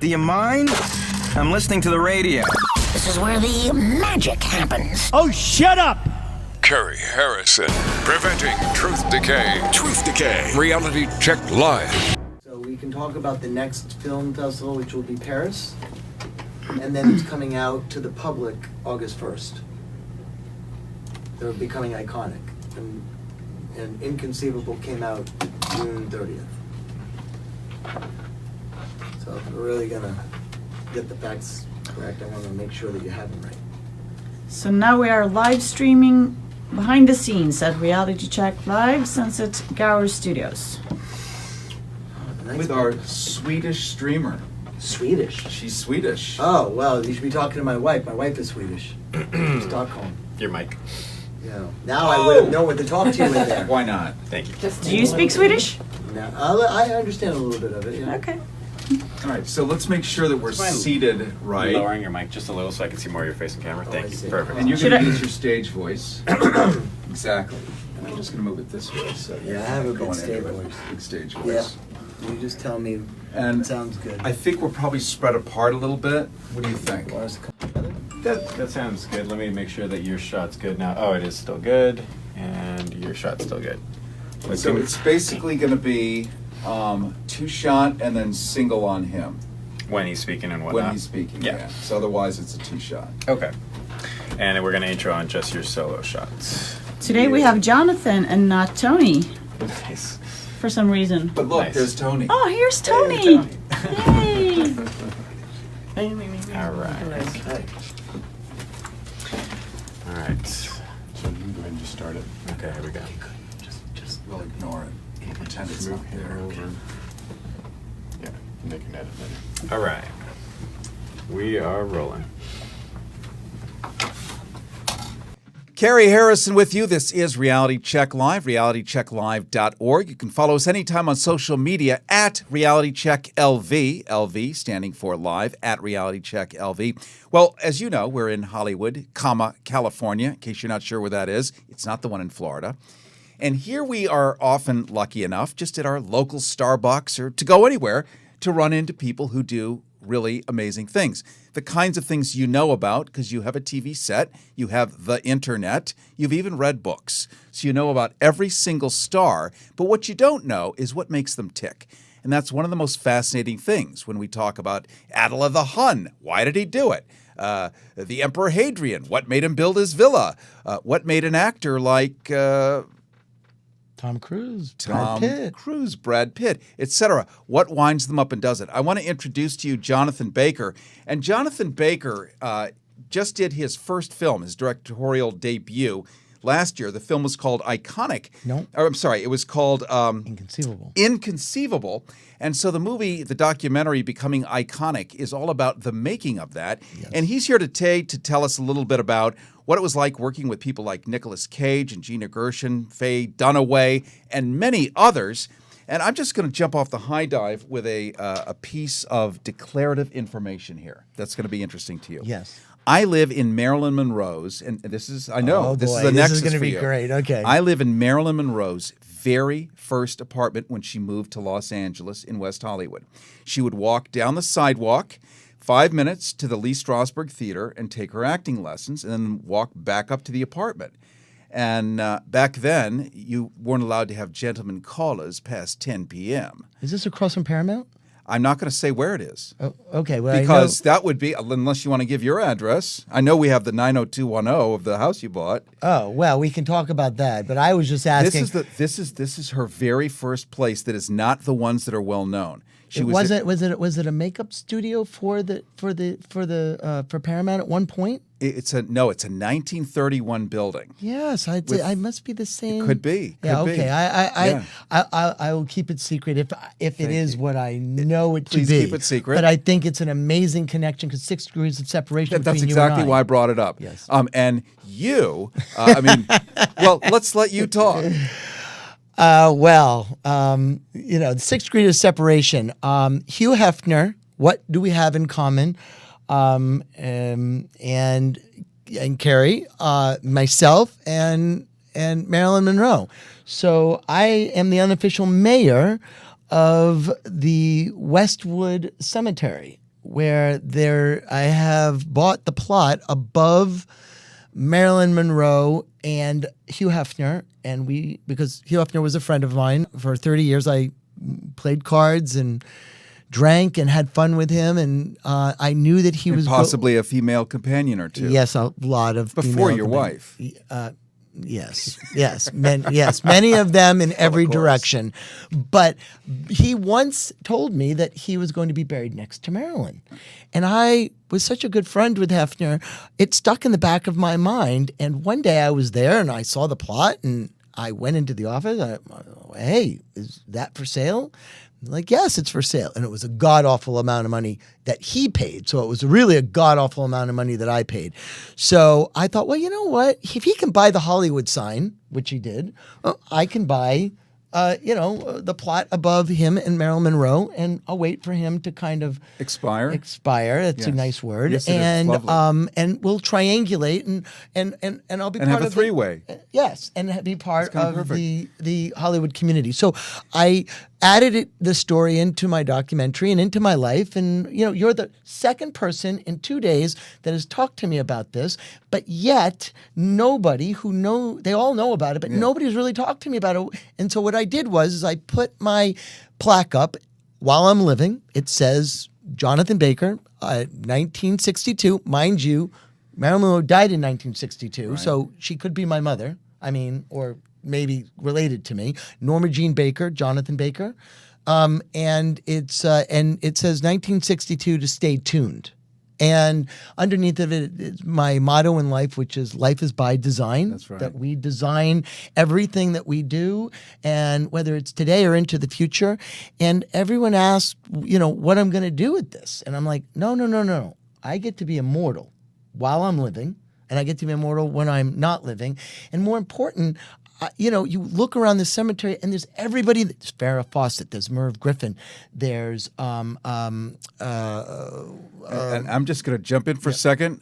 Do you mind? I'm listening to the radio. This is where the magic happens. Oh, shut up! Cary Harrison, preventing truth decay. Truth Decay. Reality Check Live. So we can talk about the next film festival, which will be Paris, and then it's coming out to the public August 1st. They're becoming iconic. And Inconceivable came out June 30th. So if we're really gonna get the facts correct, I want to make sure that you have them right. So now we are live streaming behind the scenes at Reality Check Live, Sunset Gower Studios. With our Swedish streamer. Swedish? She's Swedish. Oh, well, you should be talking to my wife. My wife is Swedish. Stockholm. Your mic. Yeah. Now I wouldn't know what to talk to you in there. Why not? Thank you. Do you speak Swedish? No, I understand a little bit of it, yeah. Okay. All right, so let's make sure that we're seated right. Lowering your mic just a little so I can see more of your face on camera. Oh, Thank I you. see. Perfect. And you're Should going to I- use your stage voice. Exactly. And I'm just going to move it this way. So Yeah, I have a good going stage into it. voice. Big stage Yeah. voice. You just tell me And it sounds good. I think we're probably spread apart a little bit. What do you think? Want us to come together? That sounds good. Let me make sure that your shot's good now. Oh, it is still good. And your shot's still good. So it's basically going to be two shot and then single on him when he's speaking and whatnot. when he's speaking. Yeah. So otherwise it's a two shot. Okay. And we're going to intro on just your solo shots. Today we have Jonathan and not Tony, Nice. for some reason. But look, Nice. there's Tony. Oh, here's Tony! Hey, Yay! All right. Okay. All right. So you can go ahead and just start it. Okay, here we go. Just we'll ignore it. We'll pretend it's not there. Over. Yeah, make an edit later. All right. We are rolling. Cary Harrison with you. This is Reality Check Live, realitychecklive.org. You can follow us anytime on social media at RealityCheckLV, LV standing for live, at RealityCheckLV. Well, as you know, we're in Hollywood, California. In case you're not sure where that is, it's not the one in Florida. And here we are often lucky enough, just at our local Starbucks or to go anywhere, to run into people who do really amazing things. The kinds of things you know about because you have a TV set, you have the internet, you've even read books. So you know about every single star, but what you don't know is what makes them tick. And that's one of the most fascinating things when we talk about Attila the Hun. Why did he do it? The Emperor Hadrian. What made him build his villa? What made an actor like Tom Cruise, Brad Pitt, etc. What winds them up and does it? I want to introduce to you Jonathan Baker. And Jonathan Baker just did his first film, his directorial debut last year. The film was called Iconic. No. Or, I'm sorry, it was called Inconceivable. Inconceivable. And so the movie, the documentary Becoming Iconic, is all about the making of that. Yes. And he's here today to tell us a little bit about what it was like working with people like Nicolas Cage and Gina Gershon, Faye Dunaway, and many others. And I'm just going to jump off the high dive with a piece of declarative information here that's going to be interesting to you. Yes. I live in Marilyn Monroe's, and this is, I know, Oh, this boy, is a this nexus is going to for be you. great. Okay. I live in Marilyn Monroe's very first apartment when she moved to Los Angeles in West Hollywood. She would walk down the sidewalk 5 minutes to the Lee Strasberg Theater and take her acting lessons and then walk back up to the apartment. And back then, you weren't allowed to have gentlemen callers past 10 p.m. Is this across from Paramount? I'm not going to say where it is. Oh, okay. Well, Because that would be, unless you want to give your address. I know we have the 90210 of the house you bought. Oh, well, we can talk about that. But I was just asking. This is her very first place that is not the ones that are well known. Was it a makeup studio for Paramount at one point? It's a 1931 building. Yes, I must be the same. It could be. Yeah. Could Okay. be. I will keep it secret if it is what I know it to be. Please keep it secret. But I think it's an amazing connection because 6 degrees of separation That's between exactly you and why I brought it up. Yes. And you, well, let's let you talk. The 6 degrees of separation. Hugh Hefner. What do we have in common? And Cary, myself, and Marilyn Monroe. So I am the unofficial mayor of the Westwood Cemetery where I have bought the plot above Marilyn Monroe and Hugh Hefner, and because Hugh Hefner was a friend of mine for 30 years, I played cards and drank and had fun with him, and I knew that he was possibly a female companion or two. Yes, a lot of before your wife. Yes, many of them in every direction. But he once told me that he was going to be buried next to Marilyn. And I was such a good friend with Hefner, it stuck in the back of my mind. And one day I was there and I saw the plot and I went into the office. Hey, is that for sale? Like, yes, it's for sale. And it was a god-awful amount of money that he paid. So it was really a god-awful amount of money that I paid. So I thought, well, you know what? If he can buy the Hollywood sign, which he did, I can buy, the plot above him and Marilyn Monroe, and I'll wait for him to kind of expire. That's a nice word. Yes, and lovely. And we'll triangulate and I'll be and part have of a three-way. Yes, and be part of perfect. the Hollywood community. So I added the story into my documentary and into my life. And, you're the second person in 2 days that has talked to me about this, but yet nobody they all know about it, but nobody's really talked to me about it. And so what I did was I put my plaque up while I'm living. It says Jonathan Baker, 1962. Mind you, Marilyn Monroe died in 1962, so she could be my mother. Or maybe related to me. Norma Jean Baker, Jonathan Baker, and it says 1962 to stay tuned. And underneath of it is my motto in life, which is life is by design. That's right. That we design everything that we do, and whether it's today or into the future. And everyone asks, what I'm going to do with this, and I'm like, no. I get to be immortal while I'm living, and I get to be immortal when I'm not living. And more important, you look around the cemetery and there's everybody. There's Farrah Fawcett, there's Merv Griffin, there's and I'm just going to jump in for a second.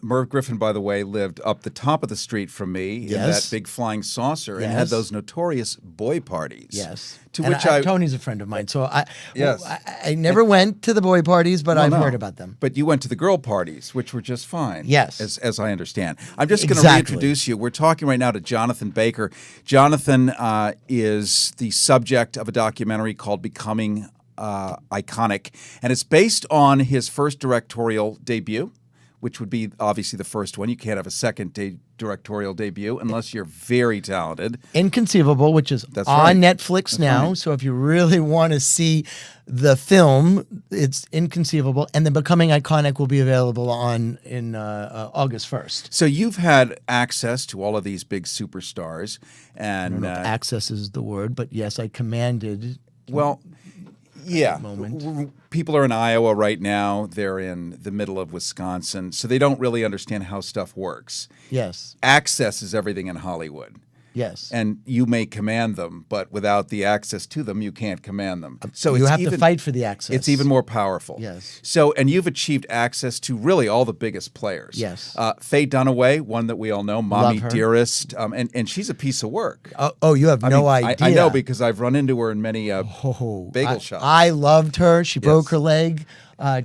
Merv Griffin, by the way, lived up the top of the street from me in that big flying saucer and had those notorious boy parties. Yes. To and which Tony's a friend of mine, so I never went to the boy parties, but I've heard about them. But you went to the girl parties, which were just fine. Yes. As I understand. I'm just going to reintroduce you. We're talking right now to Jonathan Baker. Jonathan is the subject of a documentary called Becoming Iconic, and it's based on his first directorial debut, which would be obviously the first one. You can't have a second directorial debut unless you're very talented. Inconceivable, which is on Netflix now. So if you really want to see the film, it's Inconceivable, and then Becoming Iconic will be available in August 1st. So you've had access to all of these big superstars, and I don't know if access is the word, but yes, I commanded. Well. Yeah. Moment. People are in Iowa right now. They're in the middle of Wisconsin, so they don't really understand how stuff works. Yes. Access is everything in Hollywood. Yes. And you may command them, but without the access to them, you can't command them. So you have to fight for the access. It's even more powerful. Yes. So, and you've achieved access to really all the biggest players. Yes. Faye Dunaway, one that we all know, Mommy Dearest, and she's a piece of work. You have no idea. I know because I've run into her in many bagel shops. I loved her. She broke her leg.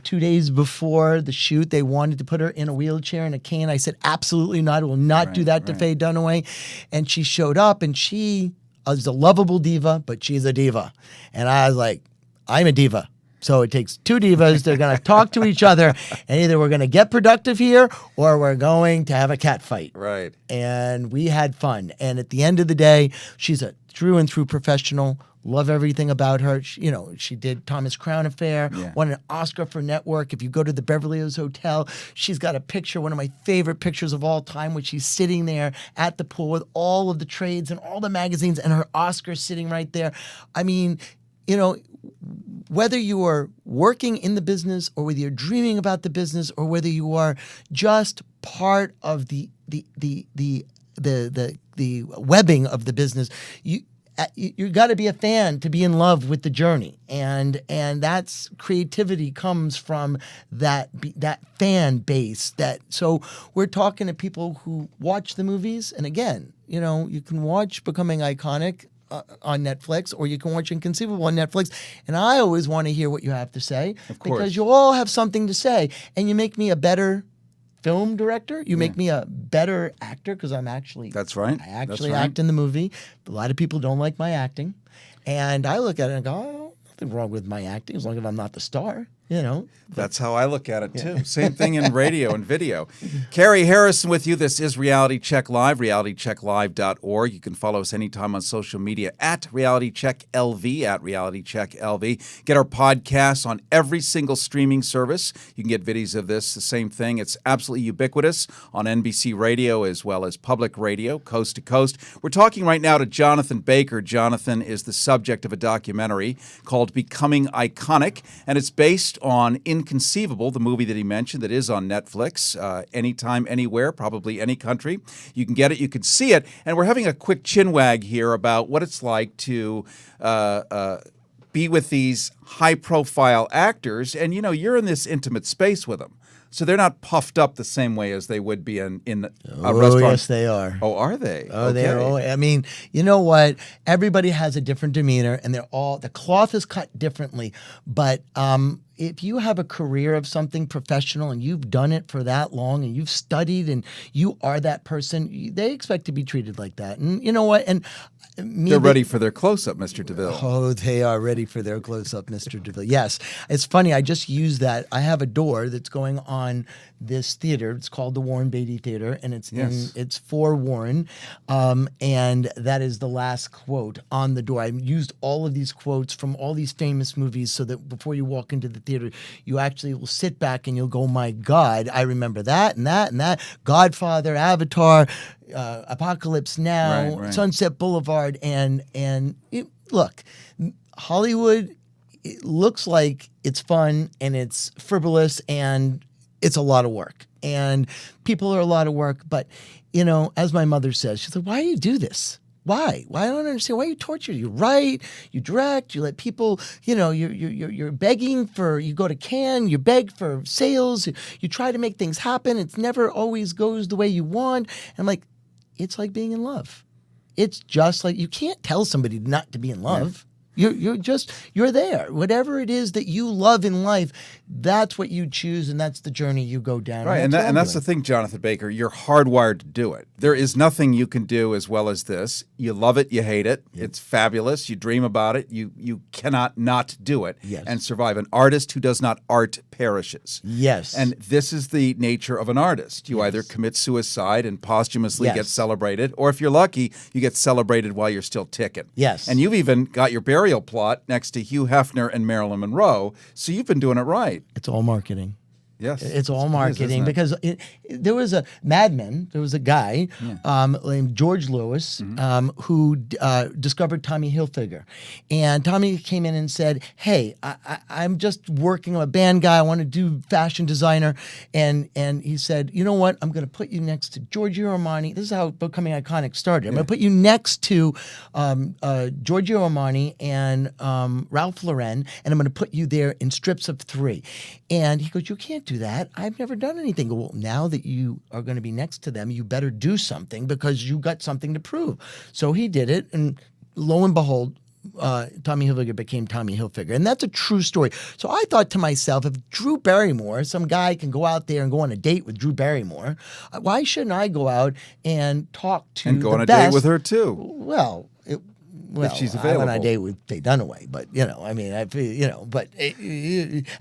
2 days before the shoot, they wanted to put her in a wheelchair and a cane. I said, absolutely not. I will not do that to Faye Dunaway. And she showed up, and she is a lovable diva, but she's a diva. And I was like, I'm a diva. So it takes two divas. They're going to talk to each other, and either we're going to get productive here or we're going to have a cat fight. Right. And we had fun. And at the end of the day, she's a through and through professional. Love everything about her. She did Thomas Crown Affair, won an Oscar for Network. If you go to the Beverly Hills Hotel, she's got a picture, one of my favorite pictures of all time, which she's sitting there at the pool with all of the trades and all the magazines and her Oscar sitting right there. I mean, whether you are working in the business or whether you're dreaming about the business or whether you are just part of the webbing of the business, you got to be a fan to be in love with the journey, and that's creativity comes from that fan base. So we're talking to people who watch the movies, and again, you can watch Becoming Iconic on Netflix, or you can watch Inconceivable on Netflix. And I always want to hear what you have to say, because you all have something to say, and you make me a better film director. You make me a better actor, because I'm actually That's right. I actually That's right. act in the movie. A lot of people don't like my acting, and I look at it and go, oh, nothing wrong with my acting as long as I'm not the star. That's how I look at it too. Same thing in radio and video. Cary Harrison with you. This is Reality Check Live, realitychecklive.org. You can follow us anytime on social media at RealityCheckLV, at RealityCheckLV. Get our podcasts on every single streaming service. You can get videos of this, the same thing. It's absolutely ubiquitous on NBC Radio as well as public radio, coast to coast. We're talking right now to Jonathan Baker. Jonathan is the subject of a documentary called Becoming Iconic, and it's based on Inconceivable, the movie that he mentioned that is on Netflix, anytime, anywhere, probably any country. You can get it, you can see it, and we're having a quick chinwag here about what it's like to be with these high-profile actors, and you're in this intimate space with them. So they're not puffed up the same way as they would be in a restaurant. Oh, yes, they are. Oh, are they? Oh, they're all. I mean, you know what? Everybody has a different demeanor, and the cloth is cut differently. But if you have a career of something professional and you've done it for that long and you've studied and you are that person, they expect to be treated like that. And you know what? And they're ready for their close-up, Mr. DeVille. Oh, they are ready for their close-up, Mr. DeVille. Yes. It's funny. I just used that. I have a door that's going on this theater. It's called the Warren Beatty Theater, and it's for Warren. And that is the last quote on the door. I used all of these quotes from all these famous movies so that before you walk into the theater, you actually will sit back and you'll go, my God, I remember that and that and that. Godfather, Avatar, Apocalypse Now, right. Sunset Boulevard, look, Hollywood, it looks like it's fun and it's frivolous and it's a lot of work and people are a lot of work. But as my mother says, she said, "Why do you do this? Why? I don't understand. Why you torture? You write, you direct, you let people, you're begging for, you go to Cannes, you beg for sales, you try to make things happen. It never always goes the way you want." And I'm like, it's like being in love. It's just like, you can't tell somebody not to be in love. You're there. Whatever it is that you love in life, that's what you choose, and that's the journey you go down. Right, and that's the thing, Jonathan Baker. You're hardwired to do it. There is nothing you can do as well as this. You love it, you hate it. Yep. It's fabulous. You dream about it. You cannot not do it and survive. An artist who does not art perishes. Yes. And this is the nature of an artist. You either commit suicide and posthumously get celebrated, or if you're lucky, you get celebrated while you're still ticking. Yes. And you've even got your burial plot next to Hugh Hefner and Marilyn Monroe, so you've been doing it right. It's all marketing. Yes. It's all marketing because there was a Mad Men. There was a guy named George Lewis who discovered Tommy Hilfiger. And Tommy came in and said, "Hey, I'm just working. I'm a band guy. I want to do fashion designer." And he said, "You know what? I'm going to put you next to Giorgio Armani." This is how Becoming Iconic started. I'm going to put you next to Giorgio Armani and Ralph Lauren, and I'm going to put you there in strips of 3. And he goes, "You can't do that. I've never done anything." Well, now that you are going to be next to them, you better do something because you got something to prove. So he did it, and lo and behold, Tommy Hilfiger became Tommy Hilfiger. And that's a true story. So I thought to myself, if Drew Barrymore, some guy can go out there and go on a date with Drew Barrymore, why shouldn't I go out and talk to and go the on a best? date with her too? Well, if she's I available. went on a date with Faye Dunaway, but but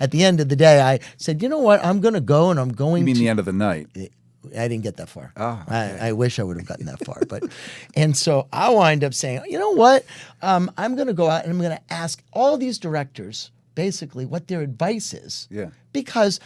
at the end of the day, I said, you know what, I'm going to go, and I'm going. You mean the end of the night? I didn't get that far. Oh, okay. I wish I would have gotten that far, but and so I wind up saying, you know what, I'm going to go out and I'm going to ask all these directors basically what their advice is. Yeah. Because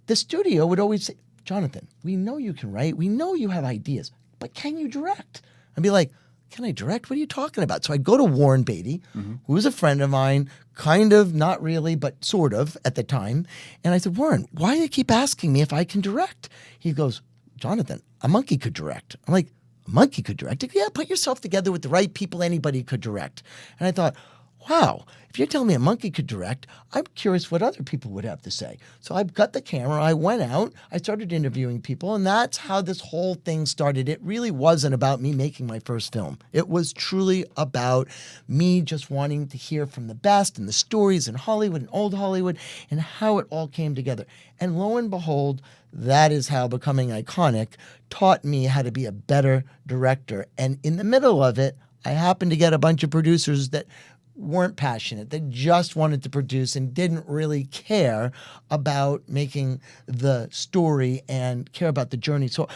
the studio would always say, "Jonathan, we know you can write, we know you have ideas, but can you direct?" I'd be like, "Can I direct? What are you talking about?" So I'd go to Warren Beatty, who was a friend of mine, kind of, not really, but sort of at the time. And I said, "Warren, why do you keep asking me if I can direct?" He goes, "Jonathan, a monkey could direct." I'm like, "A monkey could direct?" Yeah, put yourself together with the right people, anybody could direct. And I thought, wow, if you're telling me a monkey could direct, I'm curious what other people would have to say. So I got the camera, I went out, I started interviewing people, and that's how this whole thing started. It really wasn't about me making my first film. It was truly about me just wanting to hear from the best and the stories in Hollywood and old Hollywood and how it all came together. And lo and behold, that is how Becoming Iconic taught me how to be a better director. And in the middle of it, I happened to get a bunch of producers that weren't passionate. They just wanted to produce and didn't really care about making the story and care about the journey. So,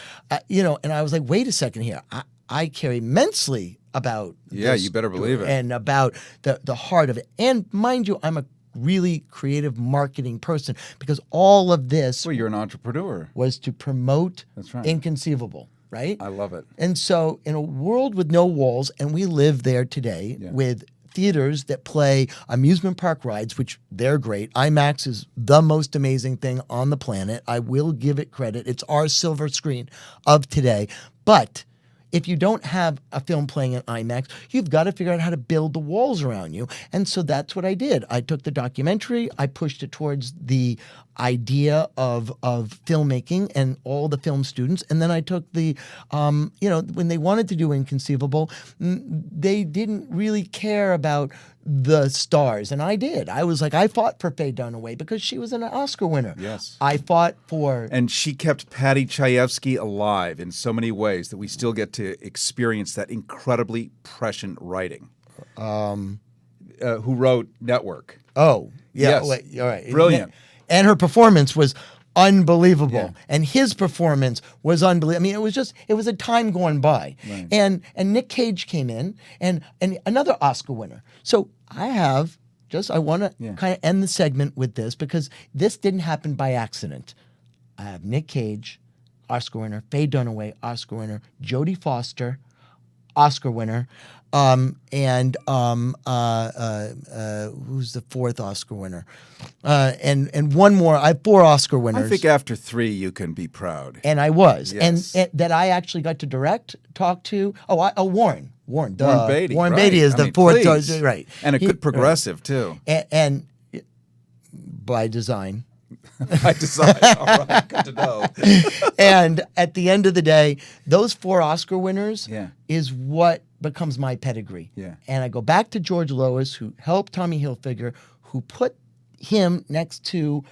and I was like, wait a second here. I care immensely about this you better believe it. And about the heart of it. And mind you, I'm a really creative marketing person because all of this Well, you're an entrepreneur. was to promote That's right. Inconceivable, right? I love it. And so in a world with no walls, and we live there today with theaters that play amusement park rides, which they're great. IMAX is the most amazing thing on the planet. I will give it credit. It's our silver screen of today. But if you don't have a film playing in IMAX, you've got to figure out how to build the walls around you. And so that's what I did. I took the documentary, I pushed it towards the idea of filmmaking and all the film students. And then I took the, when they wanted to do Inconceivable, they didn't really care about the stars. And I did. I was like, I fought for Faye Dunaway because she was an Oscar winner. Yes. I fought for... And she kept Patty Chayefsky alive in so many ways that we still get to experience that incredibly prescient writing. Who wrote Network. Oh, yeah. Yes. Wait, all right. Brilliant. And her performance was unbelievable. Yeah. And his performance was unbelievable. I mean, it was a time going by. Right. And Nick Cage came in and another Oscar winner. So I want to kind of end the segment with this because this didn't happen by accident. I have Nick Cage, Oscar winner, Faye Dunaway, Oscar winner, Jodie Foster, Oscar winner, who's the fourth Oscar winner? And one more. I have 4 Oscar winners. I think after 3 you can be proud. And I was. Yes. And that I actually got to talk to. Warren. Warren Beatty. Warren right. Beatty is I the mean, fourth. please. Right. And a good progressive, too. And by design. By design. All right. Good to know. And at the end of the day, those 4 Oscar winners Yeah. is what becomes my pedigree. Yeah. And I go back to George Lois, who helped Tommy Hilfiger, who put him next to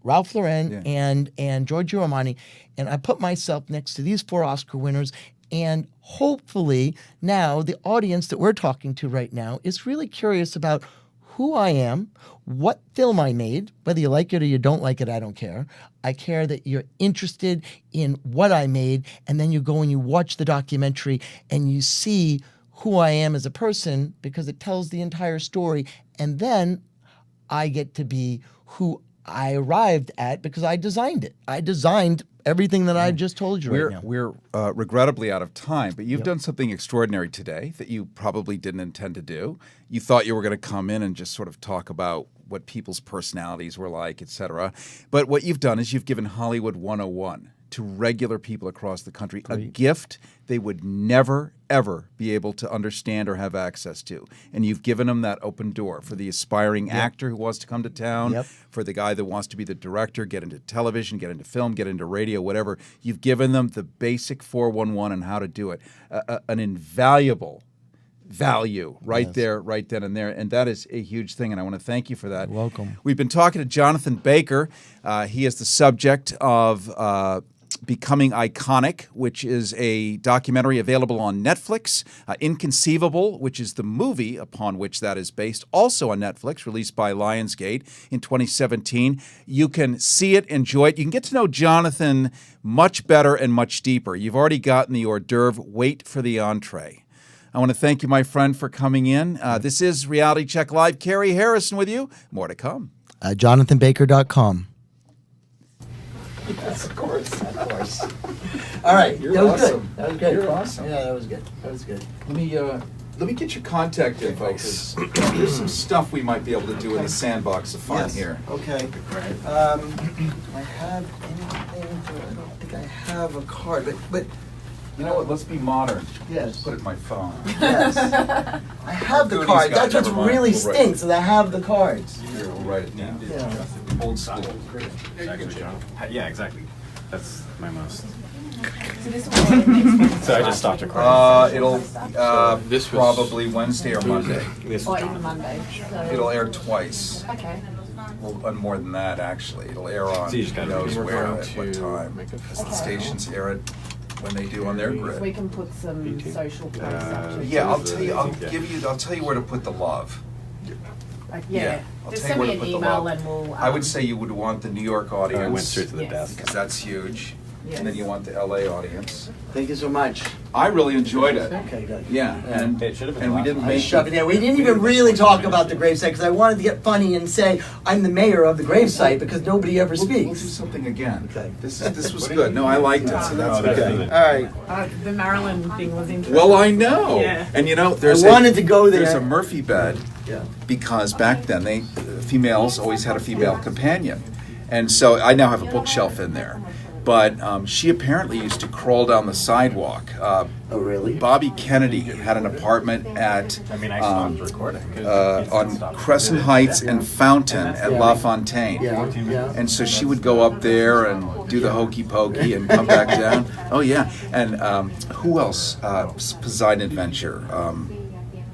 Ralph Lauren and Giorgio Armani, and I put myself next to these 4 Oscar winners. And hopefully now the audience that we're talking to right now is really curious about who I am, what film I made, whether you like it or you don't like it, I don't care. I care that you're interested in what I made, and then you go and you watch the documentary and you see who I am as a person because it tells the entire story. And then I get to be who I arrived at because I designed it. I designed everything that I just told you right now. We're regrettably out of time, but you've done something extraordinary today that you probably didn't intend to do. You thought you were going to come in and just sort of talk about what people's personalities were like, et cetera. But what you've done is you've given Hollywood 101 to regular people across the country, a gift they would never, ever be able to understand or have access to. And you've given them that open door for the aspiring actor who wants to come to town, for the guy that wants to be the director, get into television, get into film, get into radio, whatever. You've given them the basic 411 on how to do it, an invaluable value right there, right then and there. And that is a huge thing, and I want to thank you for that. You're welcome. We've been talking to Jonathan Baker. He is the subject of Becoming Iconic, which is a documentary available on Netflix. Inconceivable, which is the movie upon which that is based, also on Netflix, released by Lionsgate in 2017. You can see it, enjoy it. You can get to know Jonathan much better and much deeper. You've already gotten the hors d'oeuvre. Wait for the entree. I want to thank you, my friend, for coming in. This is Reality Check Live. Cary Harrison with you. More to come. JonathanBaker.com. Yes, of course. Of course. All right. You're that was awesome. good. That was good. You're awesome. Yeah, that was good. That was good. Let me get your contact info, because there's some stuff we might be able to do in the sandbox of fun here. Okay. Do I have anything? I don't think I have a card, but You know what? Let's be modern. Yes. Put it in my phone. Yes. I have the Goonies cards. guy, That's what never mind. really We'll write stinks, is I have the cards. Here, we'll write it down. Yeah. Old school. Yeah, exactly. That's my most. So this one. So I just stopped recording. It'll This was- probably Wednesday or Monday. Or even Monday. So. It'll air twice. Okay. Well, more than that, actually. It'll air on So you just who gotta knows be where, going at what to time. make a- Because the stations air it when they do on their So we grid. can put some social posts up to Yeah, I'll tell you where to put the love. Like, Yeah, yeah. I'll Just tell send you me where an to put the email love. and we'll. I would say you would want the New York audience. I went straight to the Yes. desk. Because that's huge. Yes. And then you want the LA audience. Thank you so much. I really enjoyed it. Okay, good. Yeah, and, It should have been and we last didn't time. make Shove it in. We didn't even really talk about the gravesite because I wanted to get funny and say I'm the mayor of the gravesite because nobody ever We'll do speaks. something again. Okay. This was good. No, I liked it, so that's Oh, that's okay. good. All right. The Maryland thing was interesting. Well, I know. Yeah. And you know, there's I wanted to go there. There's a Murphy bed Yeah. because back then females always had a female companion, and so I now have a bookshelf in there. But she apparently used to crawl down the sidewalk. Oh, really? Bobby Kennedy had an apartment at I mean, I stopped recording. 'Cause it on stopped Crescent recording. Heights and Fountain at La Fontaine. Yeah. Yeah. And so she would go up there and do the hokey pokey and come back down. Oh yeah, and who else? Poseidon Adventure.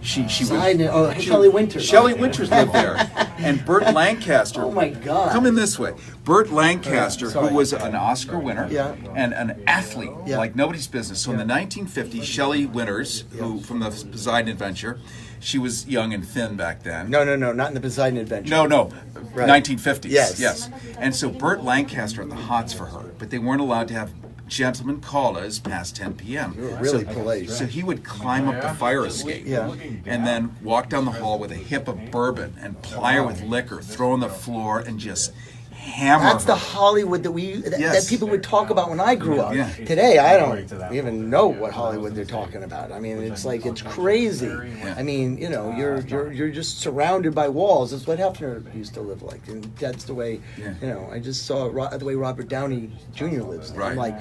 She Side would. note- oh, Shelley Winters. Shelley Winters lived there, and Burt Lancaster. Oh my God. Come in this way. Burt Lancaster, Sorry. who was an Oscar winner Yeah. and an athlete Yeah. like nobody's business. So in the 1950s, Shelley Winters, who from the Poseidon Adventure, she was young and thin back then. No, not in the Poseidon Adventure. No, Right. 1950s. Yes. And so Burt Lancaster had the hots for her, but they weren't allowed to have gentlemen callers past 10 p.m. You're really polite. So he would climb up the fire escape Yeah. and then walk down the hall with a hip of bourbon and ply her with liquor, throw on the floor, and just hammer That's the her. Hollywood that Yes. people would talk about when I grew up. Yeah. Today, I don't even know what Hollywood they're talking about. I mean, it's like it's crazy. I mean, you know, you're just surrounded by walls. That's what Hefner used to live like, and that's the way. Yeah. You know, I just saw the way Robert Downey Jr. lives. Right. I'm like.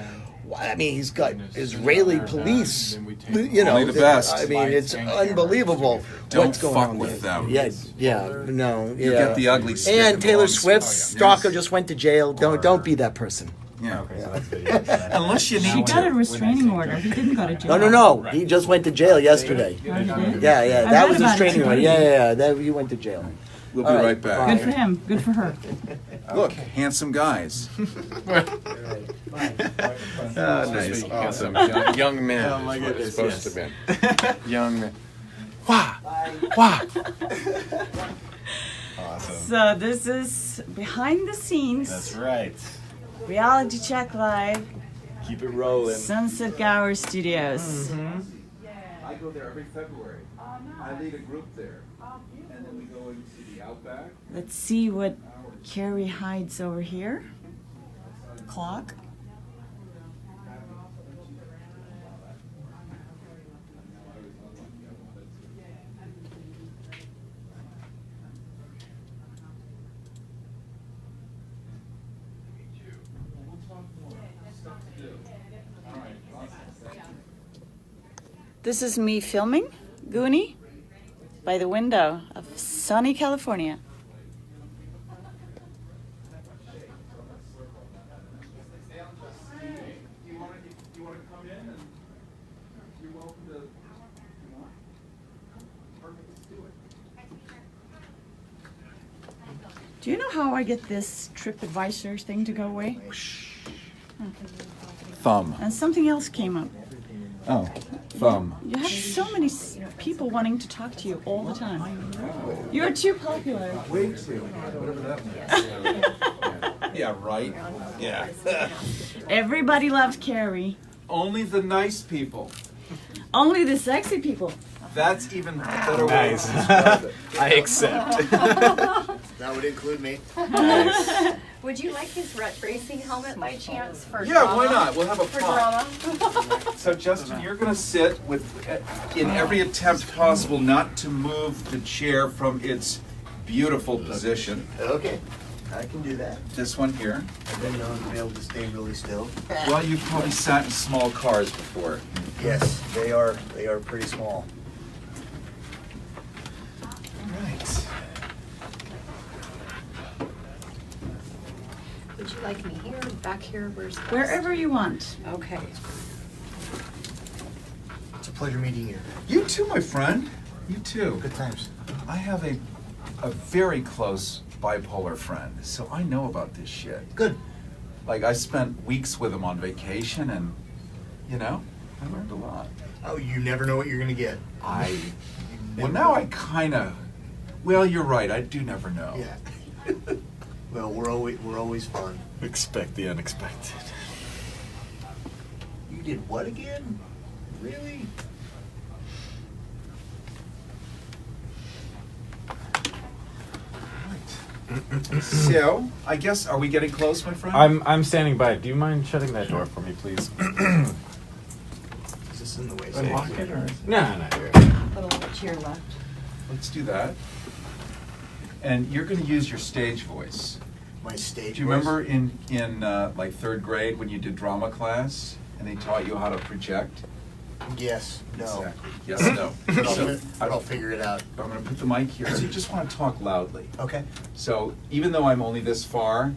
I mean, he's got Israeli police. You know, Only the best. I mean, it's unbelievable Don't what's going fuck on with there. them. No. You Yeah. get the ugly stick And that Taylor belongs- Swift's Yes. stalker just went to jail. Don't be that person. Yeah. Okay, so that's good. Yeah. Unless you He need got a to. restraining order. He didn't go to jail. No. He just went to jail yesterday. Oh, he did? Yeah. I That read was a about it restraining order. today. Yeah. That you went to jail. We'll be All right right, back. Good for him. Good for her. Look, handsome guys. Nice. Awesome. Young man. Oh my goodness. Supposed to be. Young man. Wah! Awesome. So this is behind the scenes. That's right. Reality Check Live, Keep it rolling. Sunset Gower Studios. I go there every February. I lead a group there. And then we go into the Outback. Let's see what Cary hides over here. Clock. This is me filming Goonie by the window of sunny California. Do you know how I get this TripAdvisor thing to go away? Thumb. And something else came up. Oh, thumb. You have so many people wanting to talk to you all the time. You're too popular. Yeah, right? Yeah. Everybody loves Cary. Only the nice people. Only the sexy people. That's even better way Nice. to describe it. I accept. That would include me. Would you like his racing helmet by chance for Yeah, drama? why not? We'll have a For fun. drama? So Justin, you're going to sit with, in every attempt possible not to move the chair from its beautiful position. Okay. I can do that. This one here. I've been known to be able to stay really still. Well, you've probably sat in small cars before. Yes, they are pretty small. Right. Would you like me here, back here, where's this? Wherever you want. Okay. It's a pleasure meeting you. You too, my friend. You too. Good times. I have a very close bipolar friend, so I know about this shit. Good. Like, I spent weeks with him on vacation, and, I learned a lot. Oh, you never know what you're gonna get. Well, now I kind of, you're right, I do never know. Yeah. Well, we're always fun. Expect the unexpected. You did what again? Really? So, I guess, are we getting close, my friend? I'm standing by. Do you mind shutting that door for me, please? Is this in the way? Unlock it or? No, you're A little bit to your left. Let's do that. And you're going to use your stage voice. My stage Do you voice? remember in like third grade when you did drama class and they taught you how to project? Yes. No. Exactly. Yes, no. But So, I'll figure it out. I'm going to put the mic here. So you just want to talk loudly. Okay. So even though I'm only this far,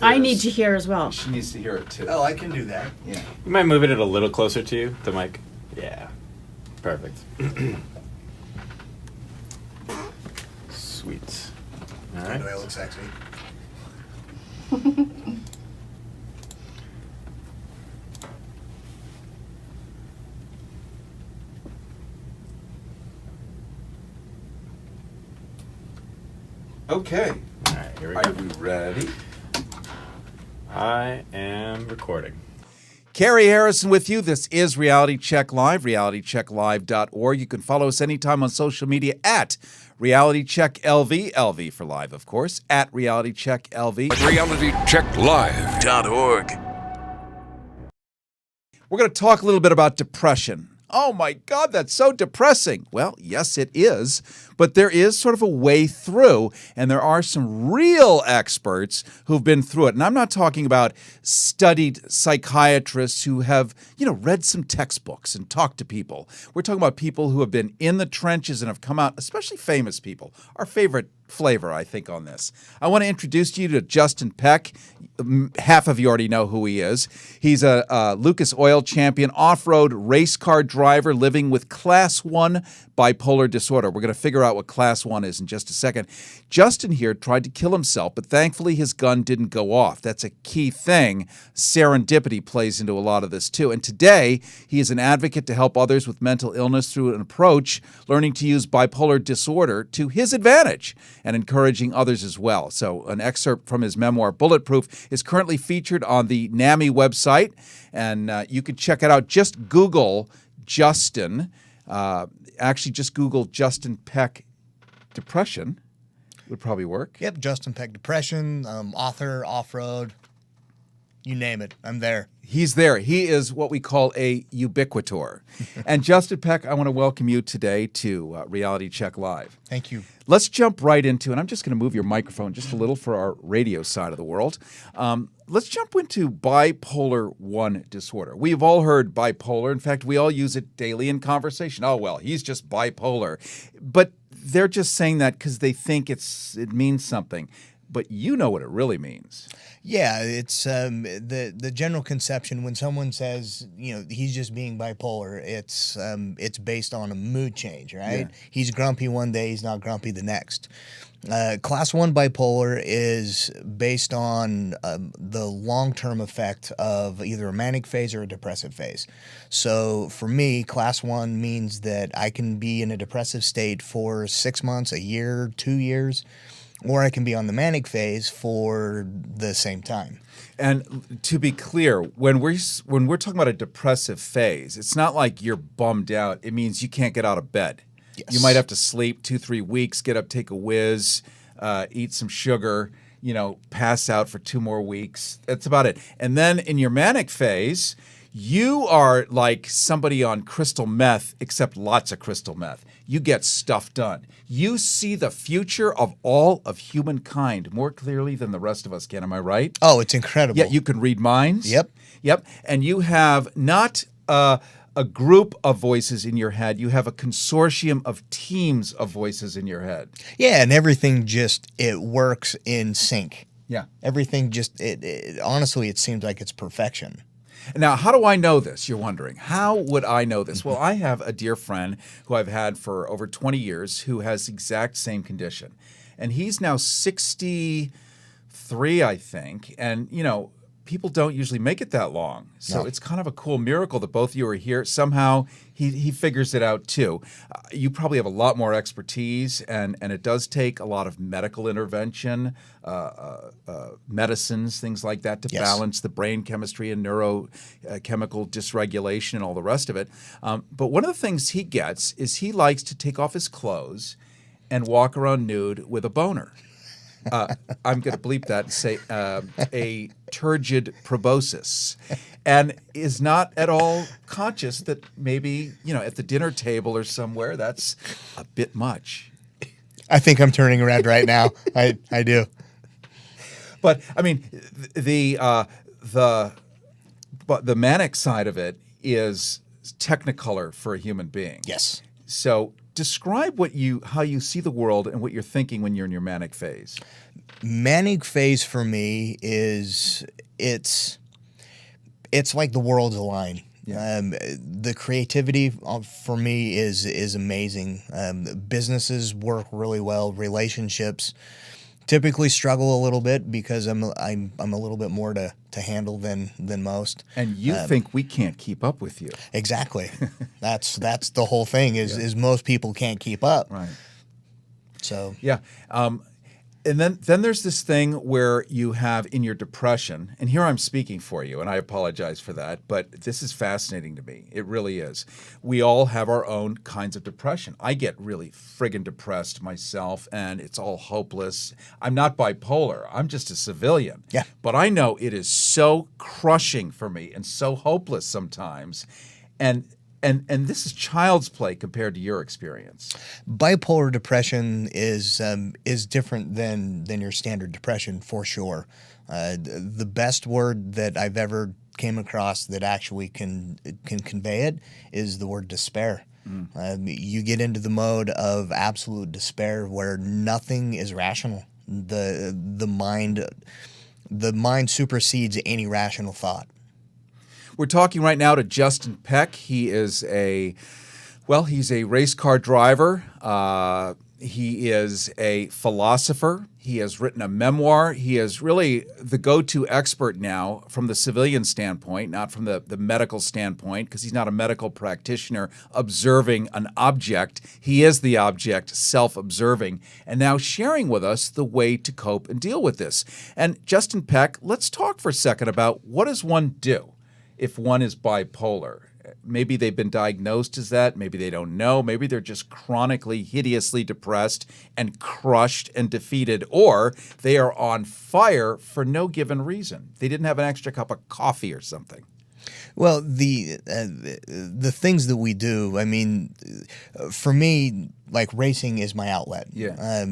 I need to hear as well. she needs to hear it too. Oh, I can do that. Yeah. You might move it a little closer to you, the mic. Yeah. Perfect. Sweet. All right. Do I look sexy? Okay. All right, here we Are go. we ready? I am recording. Cary Harrison with you. This is Reality Check Live, realitychecklive.org. You can follow us anytime on social media at Reality Check LV, LV for live, of course, at Reality Check LV. realitychecklive.org. We're going to talk a little bit about depression. Oh my God, that's so depressing. Well, yes, it is, but there is sort of a way through, and there are some real experts who've been through it. And I'm not talking about studied psychiatrists who have, read some textbooks and talked to people. We're talking about people who have been in the trenches and have come out, especially famous people. Our favorite flavor, I think, on this. I want to introduce you to Justin Peck. Half of you already know who he is. He's a Lucas Oil champion, off-road race car driver living with Class 1 bipolar disorder. We're going to figure out what Class 1 is in just a second. Justin here tried to kill himself, but thankfully his gun didn't go off. That's a key thing. Serendipity plays into a lot of this too. And today, he is an advocate to help others with mental illness through an approach, learning to use bipolar disorder to his advantage and encouraging others as well. So an excerpt from his memoir, Bulletproof, is currently featured on the NAMI website, and you can check it out. Just Google Justin. Actually, just Google Justin Peck depression. Would probably work. Yep, Justin Peck depression, author, off-road, you name it, I'm there. He's there. He is what we call a ubiquitor. And Justin Peck, I want to welcome you today to Reality Check Live. Thank you. Let's jump right into, and I'm just going to move your microphone just a little for our radio side of the world. Let's jump into bipolar 1 disorder. We've all heard bipolar. In fact, we all use it daily in conversation. Oh, well, he's just bipolar. But they're just saying that because they think it means something. But you know what it really means. Yeah, it's the general conception when someone says, he's just being bipolar, it's based on a mood change, right? Yeah. He's grumpy one day, he's not grumpy the next. Class 1 bipolar is based on the long-term effect of either a manic phase or a depressive phase. So for me, Class 1 means that I can be in a depressive state for 6 months, a year, 2 years, or I can be on the manic phase for the same time. And to be clear, when we're talking about a depressive phase, it's not like you're bummed out. It means you can't get out of bed. Yes. You might have to sleep 2-3 weeks, get up, take a whiz, eat some sugar, pass out for 2 more weeks. That's about it. And then in your manic phase, You are like somebody on crystal meth, except lots of crystal meth. You get stuff done. You see the future of all of humankind more clearly than the rest of us can. Am I right? Oh, it's incredible. Yeah, you can read minds. Yep. Yep. And you have not a group of voices in your head. You have a consortium of teams of voices in your head. Yeah, and everything it works in sync. Yeah. Everything honestly, it seems like it's perfection. Now, how do I know this? You're wondering. How would I know this? Well, I have a dear friend who I've had for over 20 years who has the exact same condition. And he's now 63, I think. And, people don't usually make it that long. So It's kind of a cool miracle that both of you are here. Somehow he figures it out too. You probably have a lot more expertise, and it does take a lot of medical intervention, medicines, things like that to balance the brain chemistry and neurochemical dysregulation and all the rest of it. But one of the things he gets is he likes to take off his clothes and walk around nude with a boner. I'm going to bleep that and say a turgid proboscis, and is not at all conscious that maybe, at the dinner table or somewhere, that's a bit much. I think I'm turning red right now. I do. But I mean, the manic side of it is technicolor for a human being. Yes. So describe how you see the world and what you're thinking when you're in your manic phase. Manic phase for me is it's like the world's aligned. Yeah. The creativity for me is amazing. Businesses work really well. Relationships typically struggle a little bit because I'm a little bit more to handle than most. And you think we can't keep up with you? Exactly. That's the whole thing. Is most people can't keep up. Right. So yeah. And then there's this thing where you have in your depression, and here I'm speaking for you, and I apologize for that, but this is fascinating to me. It really is. We all have our own kinds of depression. I get really friggin' depressed myself, and it's all hopeless. I'm not bipolar. I'm just a civilian. Yeah. But I know it is so crushing for me and so hopeless sometimes. And this is child's play compared to your experience. Bipolar depression is different than your standard depression for sure. The best word that I've ever came across that actually can convey it is the word despair. You get into the mode of absolute despair where nothing is rational. The mind supersedes any rational thought. We're talking right now to Justin Peck. He is he's a race car driver. He is a philosopher. He has written a memoir. He is really the go-to expert now from the civilian standpoint, not from the medical standpoint, because he's not a medical practitioner observing an object. He is the object, self-observing, and now sharing with us the way to cope and deal with this. And Justin Peck, let's talk for a second about what does one do if one is bipolar. Maybe they've been diagnosed as that. Maybe they don't know. Maybe they're just chronically, hideously depressed and crushed and defeated, or they are on fire for no given reason. They didn't have an extra cup of coffee or something. Well, the things that we do, I mean, for me, like racing is my outlet. Yeah.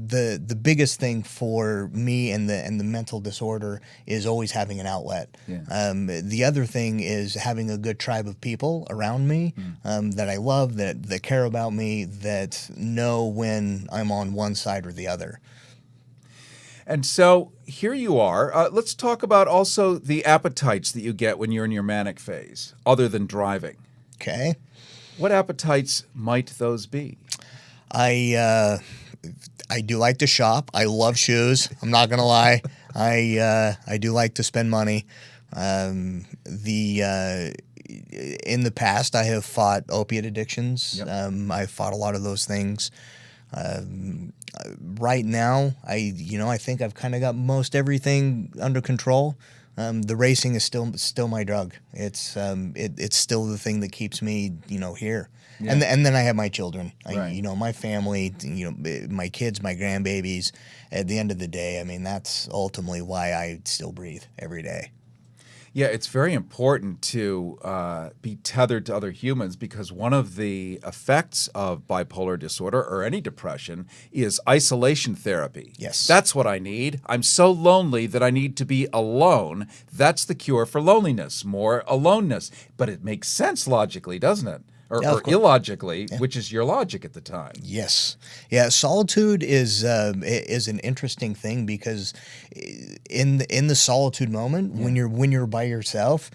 The biggest thing for me and the mental disorder is always having an outlet. Yeah. The other thing is having a good tribe of people around me that I love, that care about me, that know when I'm on one side or the other. And so here you are. Let's talk about also the appetites that you get when you're in your manic phase, other than driving. Okay. What appetites might those be? I do like to shop. I love shoes. I'm not gonna lie. I do like to spend money. In the past, I have fought opiate addictions. Yep. I fought a lot of those things. Right now, I think I've kind of got most everything under control. The racing is still my drug. It's still the thing that keeps me, here. Yeah. And then I have my children. Right. My family. My kids, my grandbabies. At the end of the day, I mean, that's ultimately why I still breathe every day. Yeah, it's very important to be tethered to other humans because one of the effects of bipolar disorder or any depression is isolation therapy. Yes. That's what I need. I'm so lonely that I need to be alone. That's the cure for loneliness, more aloneness. But it makes sense logically, doesn't it? Or illogically, which is your logic at the time. Yes, yeah. Solitude is an interesting thing because in the solitude moment, when you're by yourself,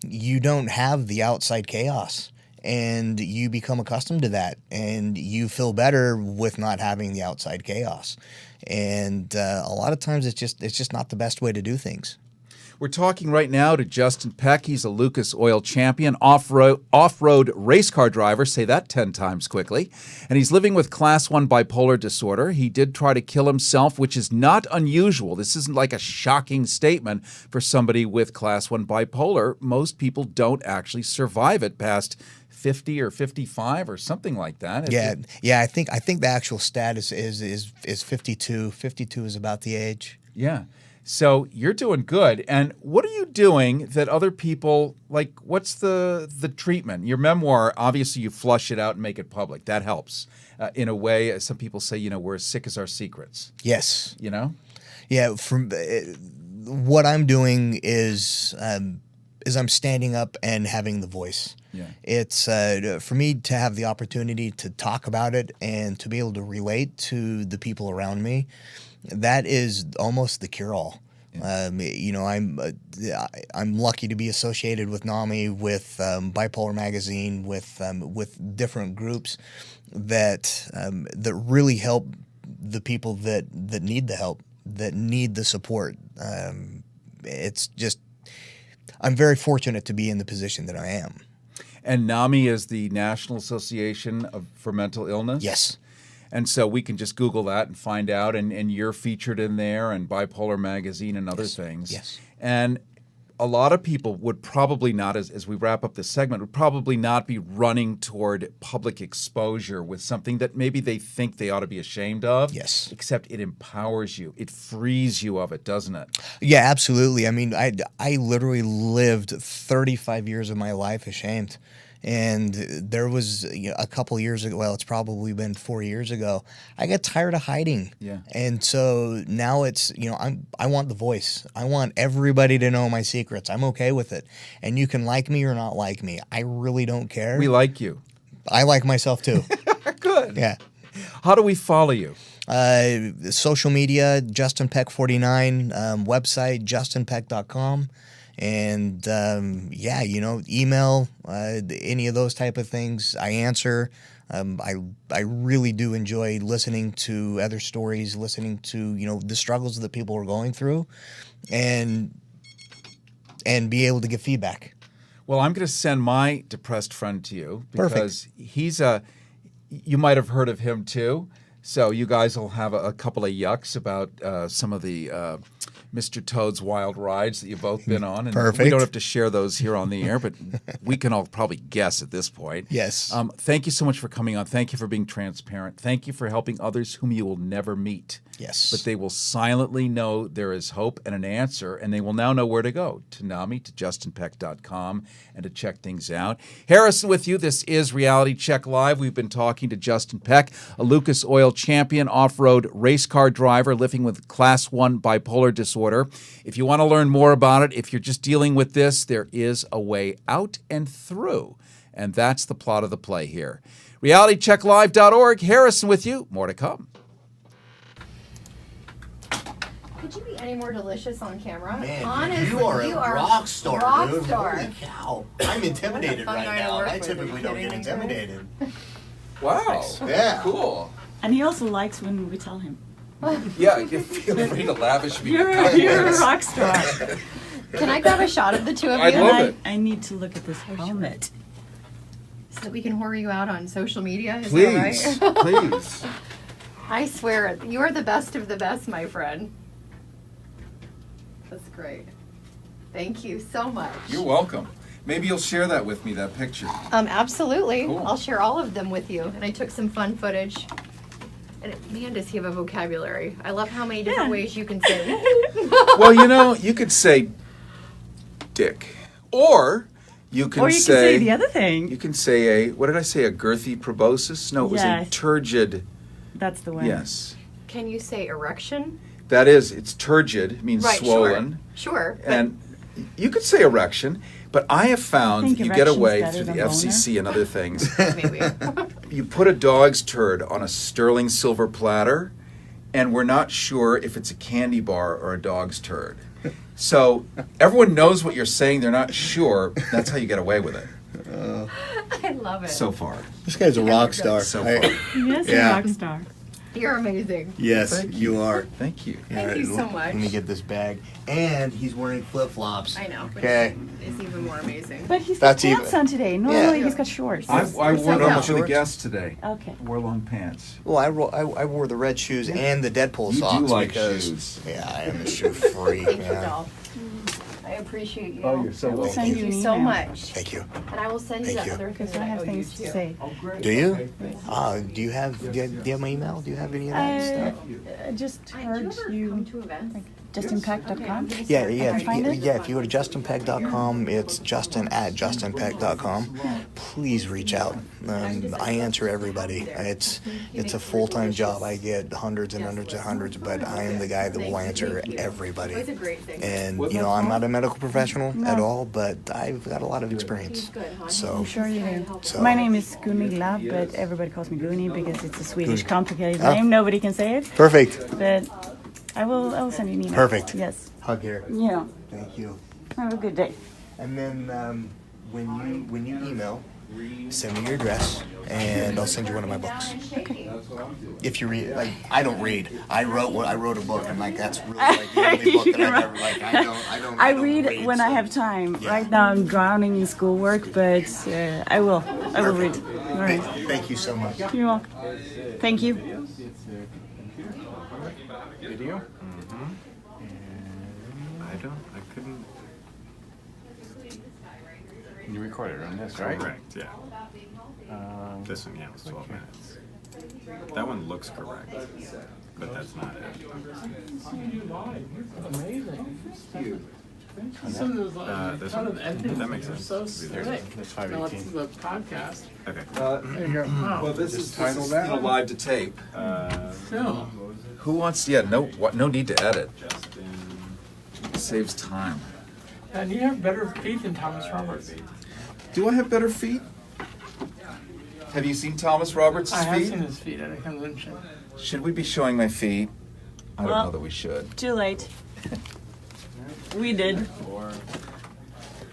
you don't have the outside chaos, and you become accustomed to that, and you feel better with not having the outside chaos. And a lot of times, it's just not the best way to do things. We're talking right now to Justin Peck. He's a Lucas Oil champion, off-road race car driver. Say that 10 times quickly. And he's living with Class 1 bipolar disorder. He did try to kill himself, which is not unusual. This isn't like a shocking statement for somebody with Class 1 bipolar. Most people don't actually survive it past 50 or 55 or something like that. Yeah. I think the actual status is 52. 52 is about the age. Yeah. So you're doing good. And what are you doing that other people, like, what's the treatment? Your memoir, obviously you flush it out and make it public. That helps. In a way, some people say, we're as sick as our secrets. Yes. Yeah, what I'm doing is I'm standing up and having the voice. Yeah. It's for me to have the opportunity to talk about it and to be able to relate to the people around me. That is almost the cure-all. Yeah. I'm lucky to be associated with NAMI, with Bipolar Magazine, with different groups that really help the people that need the help, that need the support. It's just, I'm very fortunate to be in the position that I am. And NAMI is the National Association for Mental Illness? Yes. And so we can just Google that and find out, and you're featured in there, and Bipolar Magazine and other things. Yes. And a lot of people would probably not, as we wrap up this segment, would probably not be running toward public exposure with something that maybe they think they ought to be ashamed of. Yes. Except it empowers you. It frees you of it, doesn't it? Yeah, absolutely. I mean, I literally lived 35 years of my life ashamed. And there was a couple years ago, well, it's probably been 4 years ago, I got tired of hiding. Yeah. And so now it's, I want the voice. I want everybody to know my secrets. I'm okay with it. And you can like me or not like me. I really don't care. We like you. I like myself too. Good. Yeah. How do we follow you? Social media, Justin Peck 49, website, justinpeck.com. And email, any of those type of things, I answer. I really do enjoy listening to other stories, listening to the struggles that people are going through, and be able to give feedback. Well, I'm going to send my depressed friend to you because Perfect. You might have heard of him too. So you guys will have a couple of yucks about some of the Mr. Toad's wild rides that you've both been on. And Perfect. We don't have to share those here on the air, but we can all probably guess at this point. Yes. Thank you so much for coming on. Thank you for being transparent. Thank you for helping others whom you will never meet. Yes. But they will silently know there is hope and an answer, and they will now know where to go, to NAMI, to justinpeck.com, and to check things out. Harrison with you. This is Reality Check Live. We've been talking to Justin Peck, a Lucas Oil champion, off-road race car driver living with Class 1 bipolar disorder. If you want to learn more about it, if you're just dealing with this, there is a way out and through, and that's the plot of the play here. RealityCheckLive.org. Harrison with you. More to come. Could you be any more delicious on camera? Man, honestly, you are a rock star, rock dude. star. Holy cow. I'm intimidated What a fun right guy to now. work I with. typically Are you don't get kidding me, intimidated. Wow. Yeah. Cool. And he also likes when we tell him, Yeah, feel free to lavish me. you're a rock star. Can I grab a shot of the two of you? I'd love it. I need to look at this helmet. So that we can whore you out on social media? Is Please, that right? please. I swear, you are the best of the best, my friend. That's great. Thank you so much. You're welcome. Maybe you'll share that with me, that picture. Absolutely. Cool. I'll share all of them with you. And I took some fun footage. And man, does he have a vocabulary. I love how many different ways you can say. Well, you could say dick. Or you can Or you say... can say the other thing. You can say what did I say, a girthy proboscis? No, it was Yes. a turgid. That's the one. Yes. Can you say erection? That is, it's turgid, it means Right, swollen. Sure. But And you could say erection, but I have found think you get erection's away better through the than FCC and other things. maybe. You put a dog's turd on a sterling silver platter, and we're not sure if it's a candy bar or a dog's turd. So everyone knows what you're saying, they're not sure. That's how you get away with it. I love it. So far. This guy's a rock star. So far. Yes, Yeah. a rock star. You're amazing. Yes, Thank you are. Thank you. Thank you so much. Let me get this bag. And he's wearing flip-flops. I know. Which Okay. is even more amazing. But he's got That's pants even- on today. Normally he's got shorts. I wore them normal for the shorts? guests today. Okay. Wore long pants. Well, I wore the red shoes and the Deadpool You socks do like because shoes. yeah, I am a shoe freak. Thank you, Yeah. doll. I appreciate you. Oh, you're so I will welcome. send Thank you you an so email. much. Thank you. And I will send you Thank that you. other thing Because that I I have owe you things to too. say. Do you? Do you have my email? Do you have any of that stuff? I just Do you heard ever come you, to events? justinpeck.com. Yeah, Can I find it? yeah. If you go to justinpeck.com, it's justin@justinpeck.com. Please reach out. I answer everybody. It's a full-time job. I get hundreds and hundreds and hundreds, but I am the guy that will answer everybody. It's a great thing. And I'm not a medical professional at all, but I've got a lot of experience. So I'm sure you do. So- My name is Gunilla, but everybody calls me Guni because it's a Swedish Guni. complicated Oh. name. Nobody can say it. perfect. But I will send you an email. Perfect. Yes. Hug here. Yeah. Thank you. Have a good day. And then when you email, send me your address, and I'll send you one of my books. Okay. If you read, I don't read. I wrote a book, and that's really the only book that I've ever I read when I have time. Yeah. Right now I'm drowning in schoolwork, but I will read. All right. Thank you so much. You're welcome. Thank you. Video? Mm-hmm. I couldn't. You recorded on this, right? Correct, yeah. This one, yeah, was 12 minutes. That one looks correct, but that's not it. Some of those This kind one? of endings That makes are sense. so There's- slick. that's Now it's 518. the podcast. Okay. There you go. Wow. Well, this Just is title that? live to tape. Phil. Who wants? Yeah, no need to edit. Justin. It saves time. And you have better feet than Thomas Roberts. Do I have better feet? Have you seen Thomas Roberts' I have feet? seen his feet at a convention. Should we be showing my feet? I don't Well- know that we should. Too late. We did.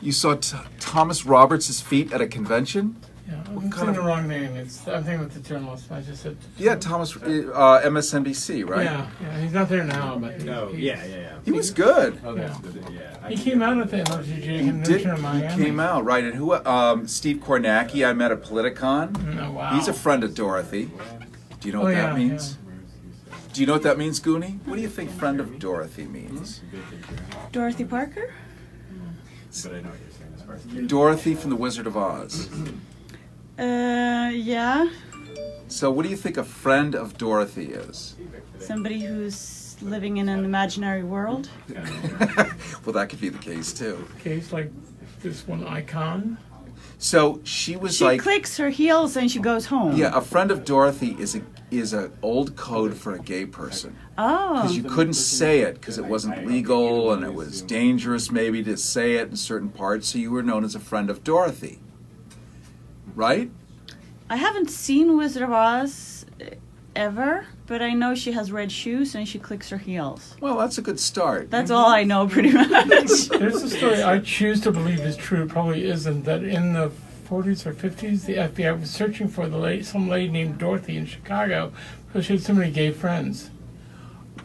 You saw Thomas Roberts' feet at a convention? Yeah, I'm kind saying of- the wrong name. I'm thinking with the journalist. I just said. Yeah, Thomas, MSNBC, right? Yeah, he's not there now, but Yeah. He was good. Oh, Yeah. yeah. He came out at the LGJ He convention in Miami. He came out, right. And who? Steve Kornacki, I met at Politicon. Oh, wow. He's a friend of Dorothy. Do you know what that means? Do you know what that means, Goonie? What do you think friend of Dorothy means? Dorothy Parker? But I know what you're saying as far as Dorothy from The Wizard of Oz. Yeah. So what do you think a friend of Dorothy is? Somebody who's living in an imaginary world. Well, that could be the case, too. Okay, it's like this one icon. So she was She like... clicks her heels and she goes home. Yeah, a friend of Dorothy is a old code for a gay person. Oh. Because you couldn't say it because it wasn't legal and it was dangerous maybe to say it in certain parts, so you were known as a friend of Dorothy. Right? I haven't seen Wizard of Oz ever, but I know she has red shoes and she clicks her heels. Well, that's a good start. That's all I know pretty much. There's a story I choose to believe is true, probably isn't, that in the 40s or 50s, the FBI was searching for some lady named Dorothy in Chicago because she had so many gay friends.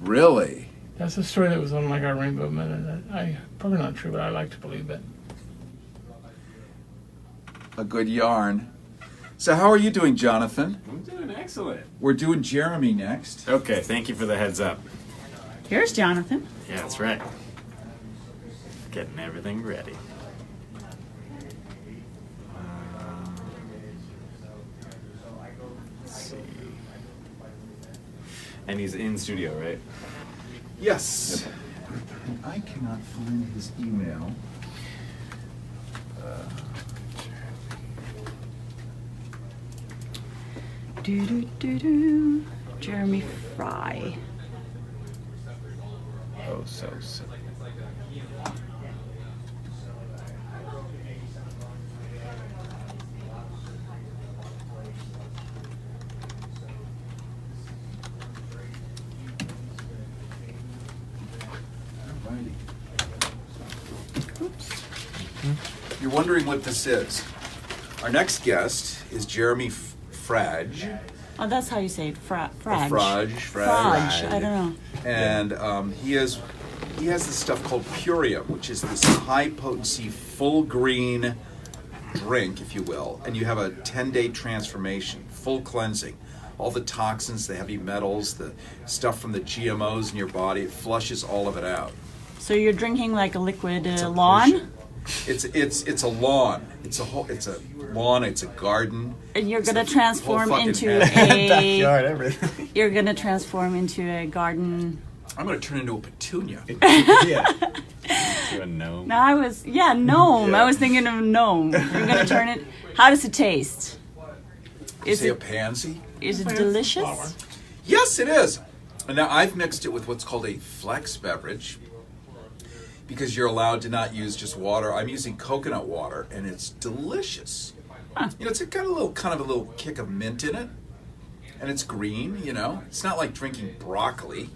Really? That's a story that was on like our Rainbow Minute. Probably not true, but I like to believe it. A good yarn. So how are you doing, Jonathan? I'm doing excellent. We're doing Gerami next. Okay, thank you for the heads up. Here's Jonathan. Yeah, that's right. Getting everything ready. Let's see. And he's in studio, right? Yes. I cannot find his email. Gerami Fraj. Oh, so silly. You're wondering what this is. Our next guest is Gerami Fraj. Oh, that's how you say it. Fraj. Fraj. I don't know. And he has this stuff called Purium, which is this high potency, full green drink, if you will. And you have a 10-day transformation, full cleansing. All the toxins, the heavy metals, the stuff from the GMOs in your body, it flushes all of it out. So you're drinking like a liquid lawn? It's a lawn. It's a lawn. It's a garden. And you're gonna transform into a backyard, everything. You're gonna transform into a garden. I'm gonna turn into a petunia. Yeah. To a gnome. No, gnome. Yeah. I was thinking of gnome. You're gonna turn it. How does it taste? Is it a pansy? Is it delicious? Yes, it is. And now I've mixed it with what's called a flex beverage, because you're allowed to not use just water. I'm using coconut water, and it's delicious. Huh. You know, it's got a little kick of mint in it, and it's green. You know, it's not like drinking broccoli,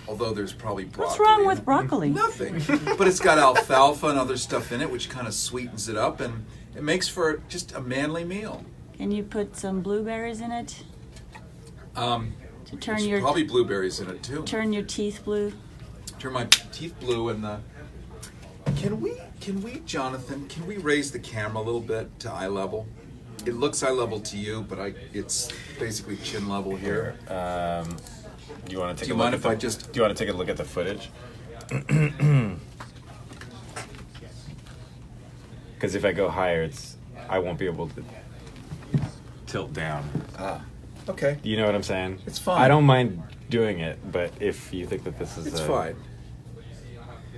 although there's probably broccoli. What's wrong with broccoli? Nothing. But it's got alfalfa and other stuff in it, which kind of sweetens it up, and it makes for just a manly meal. Can you put some blueberries in it? To turn There's your probably blueberries in it too. turn your teeth blue. Turn my teeth blue, and the. Can we, Jonathan? Can we raise the camera a little bit to eye level? It looks eye level to you, but it's basically chin level here. Do you want to take? Do you mind if I just? Do you want to take a look at the footage? Because if I go higher, I won't be able to tilt down. Okay. You know what I'm saying? It's fine. I don't mind doing it, but if you think that this is It's fine.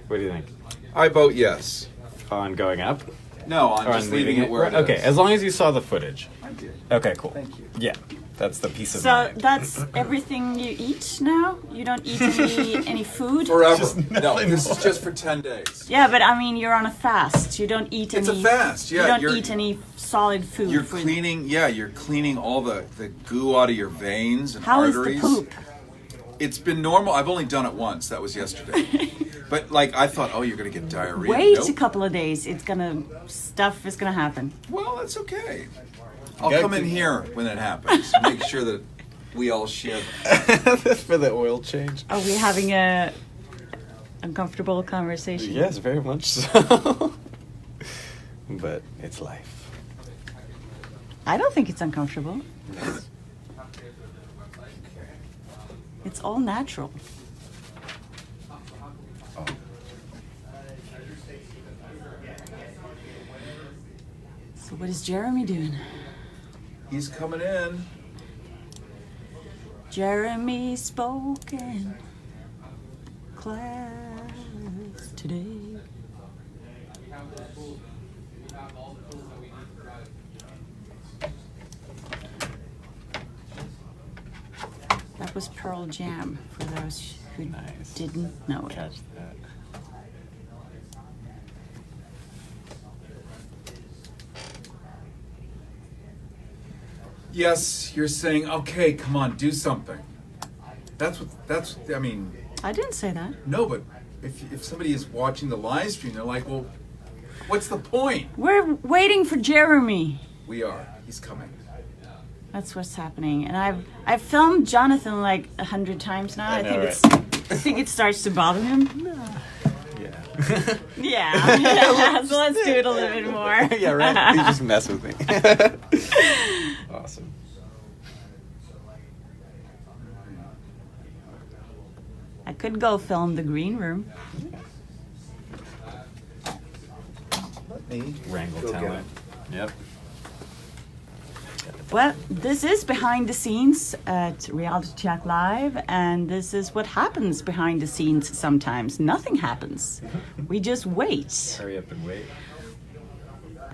What do you think? I vote yes. On going up? No, on just leaving it where it is. Okay, as long as you saw the footage. I did. Okay, cool. Thank you. Yeah, that's the piece of So mind. that's everything you eat now? You don't eat any food? Forever. No, this is just for 10 days. Yeah, but I mean, you're on a fast. You don't eat It's any. a fast, yeah, You don't you're- eat any solid food. You're for- cleaning all the goo out of your veins and How is arteries. the poop? It's been normal. I've only done it once. That was yesterday. But like I thought, oh, you're gonna get diarrhea. Wait Nope. a couple of days. Stuff is gonna happen. Well, that's okay. I'll come in here when it happens. Make sure that we all share. For the oil change. Are we having a uncomfortable conversation? Yes, very much so. But it's life. I don't think it's uncomfortable. It's all natural. So what is Gerami doing? He's coming in. Gerami spoken class today. That was Pearl Jam for those who didn't know it. Catch that. Yes, you're saying, okay, come on, do something. I mean, I didn't say that. no, but if somebody is watching the live stream, they're like, well, what's the point? We're waiting for Gerami. We are. He's coming. That's what's happening. And I've filmed Jonathan like 100 times now. I know, I think it starts to bother him. Yeah. Yeah. So let's do it a little bit more. Yeah, right. You just mess with me. Awesome. I could go film the green room. Let me Wrangle go get talent. him. Yep. Well, this is behind the scenes at Reality Check Live, and this is what happens behind the scenes sometimes. Nothing happens. We just wait. Hurry up and wait.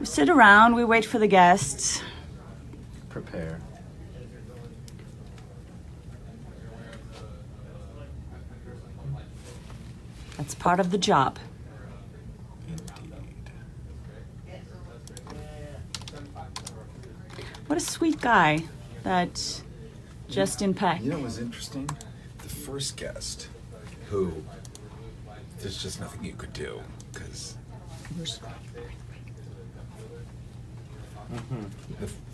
We sit around, we wait for the guests. Prepare. That's part of the job. What a sweet guy, that Justin Peck. You know what was interesting? The first guest, who there's just nothing you could do, because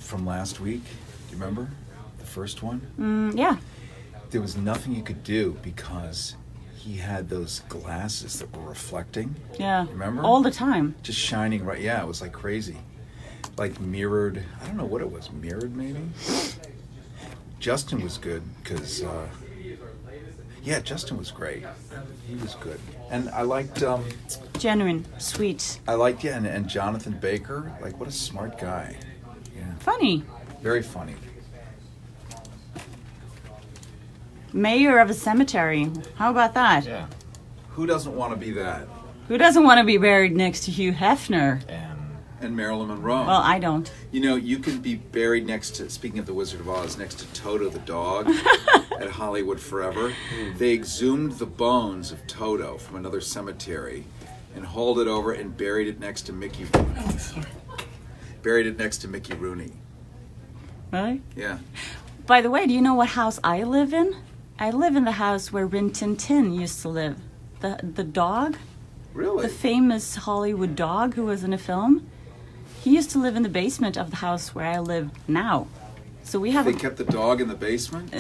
from last week, do you remember the first one? Yeah. There was nothing you could do because he had those glasses that were reflecting. Yeah. Remember? All the time. Just shining right. Yeah, it was like crazy. Like mirrored. I don't know what it was. Mirrored maybe? Justin was good because, yeah, Justin was great. He was good. And I liked... genuine, sweet. I liked, yeah, and Jonathan Baker. Like, what a smart guy. Yeah. Funny. Very funny. Mayor of a cemetery. How about that? Yeah. Who doesn't want to be that? Who doesn't want to be buried next to Hugh Hefner? And Marilyn Monroe. Well, I don't. You know, you can be buried next to, speaking of the Wizard of Oz, next to Toto the dog at Hollywood Forever. They exhumed the bones of Toto from another cemetery and hauled it over and buried it next to Mickey. Buried it next to Mickey Rooney. Really? Yeah. By the way, do you know what house I live in? I live in the house where Rin Tin Tin used to live. The dog. Really? The famous Hollywood dog who was in a film. He used to live in the basement of the house where I live now. So we have. They kept the dog in the basement?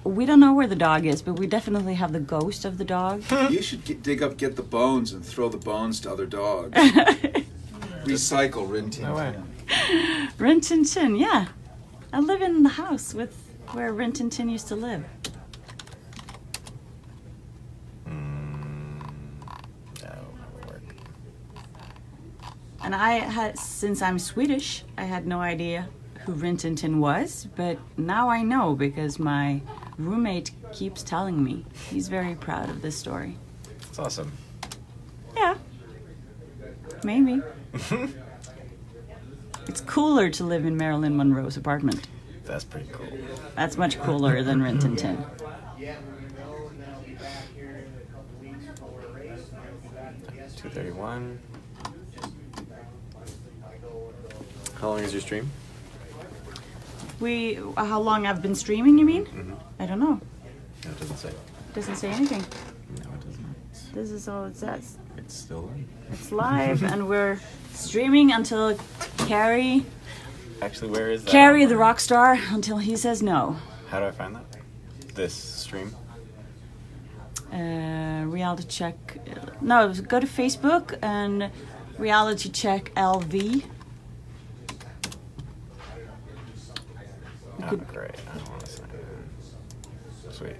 We don't know where the dog is, but we definitely have the ghost of the dog. You should get the bones and throw the bones to other dogs. Recycle Rin Tin Tin. Rin Tin Tin, yeah. I live in the house with where Rin Tin Tin used to live. And I had, since I'm Swedish, I had no idea who Rin Tin Tin was, but now I know because my roommate keeps telling me. He's very proud of this story. It's awesome. Yeah. Maybe. It's cooler to live in Marilyn Monroe's apartment. That's pretty cool. That's much cooler than Rin Tin Tin. 2:31. How long is your stream? How long I've been streaming, you mean? Mm-hmm. I don't know. No, it doesn't say. It doesn't say anything. No, it doesn't. This is all it says. It's still on. It's live, and we're streaming until Cary. Actually, where is that? Cary the rock star until he says no. How do I find that? This stream? Reality Check. No, go to Facebook and Reality Check LV. Oh, great. I don't want to sign in. Sweet.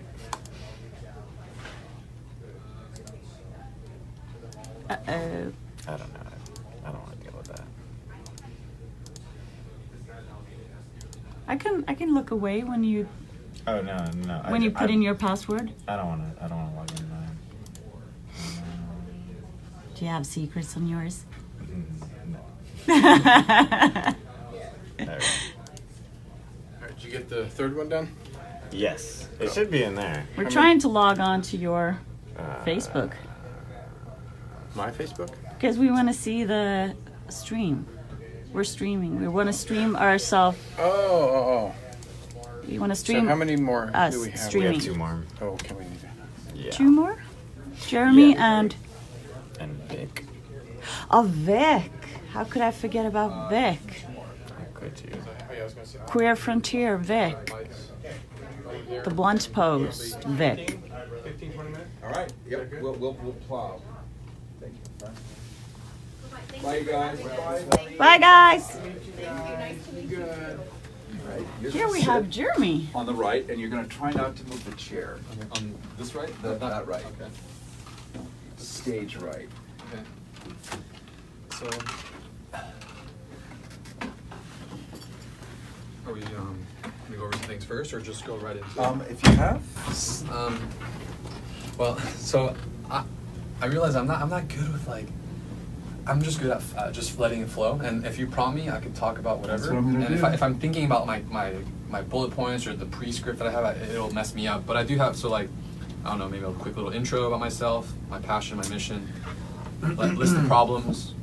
Uh-oh. I don't know. I don't want to deal with that. I can look away when you Oh no. when you put in your password. I don't want to log in mine. Do you have secrets on yours? No. Alright, did you get the third one done? Yes, it should be in there. We're trying to log on to your Facebook. My Facebook? Because we want to see the stream. We're streaming. We want to stream ourselves. Oh. We want to stream. So how many more us do we have? streaming. We have 2 more. Oh, can we do that? Yeah. 2 more? Jeremy and Vic. Oh, Vic. How could I forget about Vic? How could you? Queer Frontier, Vic. The Blunt Post, Vic. 15, 20 minutes? All right. Yep. We'll plow. Thank you. Bye, guys. Bye, guys. Thank you. Nice to meet you. Right. You're Here gonna we sit have Jeremy. on the right, and you're going to try not to move the chair. On this right? That right. Okay. Stage right. Okay. So, are we gonna go over some things first, or just go right into it? If you have. Well, so I realize I'm not good with like. I'm just good at just letting it flow. And if you prompt me, I can talk about whatever. That's what I'm gonna and do. if I'm thinking about my bullet points or the pre-script that I have, it'll mess me up. But I do have, so like, I don't know, maybe a quick little intro about myself, my passion, my mission, list the problems,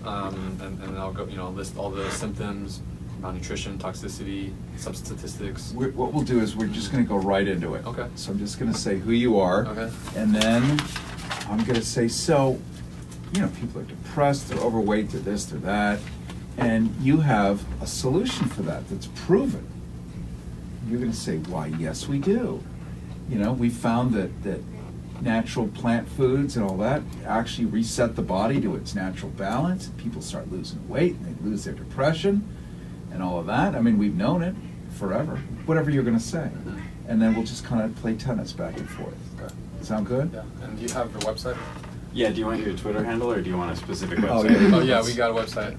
and I'll go, list all the symptoms, malnutrition, toxicity, some statistics. What we'll do is we're just going to go right into it. Okay. So I'm just going to say who you are. Okay. And then I'm going to say, so, people are depressed, they're overweight, they're this, they're that. And you have a solution for that that's proven. You're going to say, why, yes, we do. We found that natural plant foods and all that actually reset the body to its natural balance. And people start losing weight and they lose their depression and all of that. I mean, we've known it forever. Whatever you're going to say. And then we'll just kind of play tennis back and forth. Okay. Sound good? Yeah. And do you have your website? Yeah, do you want your Twitter handle or do you want a specific Oh, website? Oh, yeah, we got a website.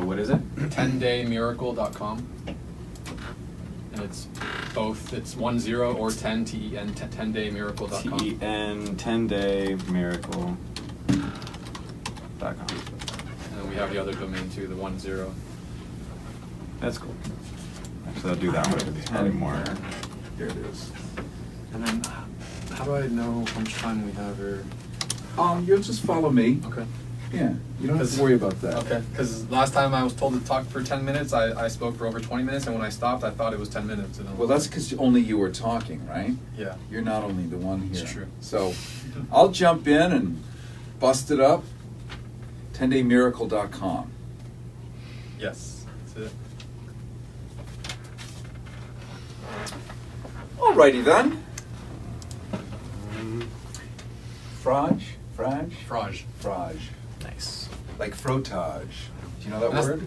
What is it? 10daymiracle.com. And it's both, it's 10 or 10, TEN, 10daymiracle.com. TEN, 10daymiracle.com. And we have the other domain too, the 10. That's cool. Actually, I'll do that one. It's probably more. There it is. And then, how do I know how much time we have here? You'll just follow me. Okay. Yeah, you don't have to worry about that. Okay, because last time I was told to talk for 10 minutes, I spoke for over 20 minutes, and when I stopped, I thought it was 10 minutes. And Well, that's because only you were talking, right? Yeah. You're not only the one here. It's true. So I'll jump in and bust it up. 10daymiracle.com. Yes, that's it. Alrighty then. Fraj? Fraj. Nice. Like frottage. Do you know that That's- word?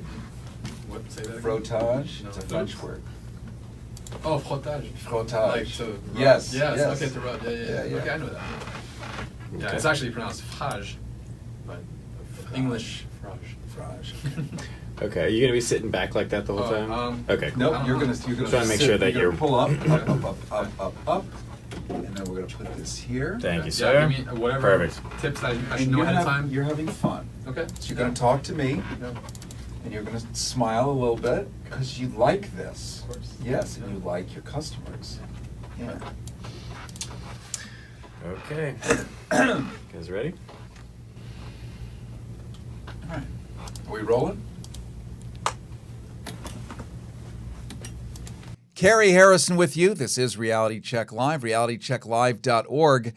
What, say that again? Frottage. No. It's a French word. Oh, frottage. Frottage. Like to rub. Yes. Yes, yes. okay, to rub. Yeah. Okay, I know that. Yeah, Okay. it's actually pronounced Fraj, but English Fraj. Okay, are you gonna be sitting back like that the whole time? Okay. Cool. Nope, you're gonna Just want to make sure that you're you're. gonna pull up, and then we're gonna put this here. Thank you, Yeah, sir. give me whatever Perfect. tips I And should know ahead of time. You're having fun. Okay. So you're gonna talk to me, Yeah. and you're gonna smile a little bit because you like this. Of course. Yes, and you like your customers. Yeah. Okay. You guys ready? All right. Are we rolling? Cary Harrison with you. This is Reality Check Live, realitychecklive.org.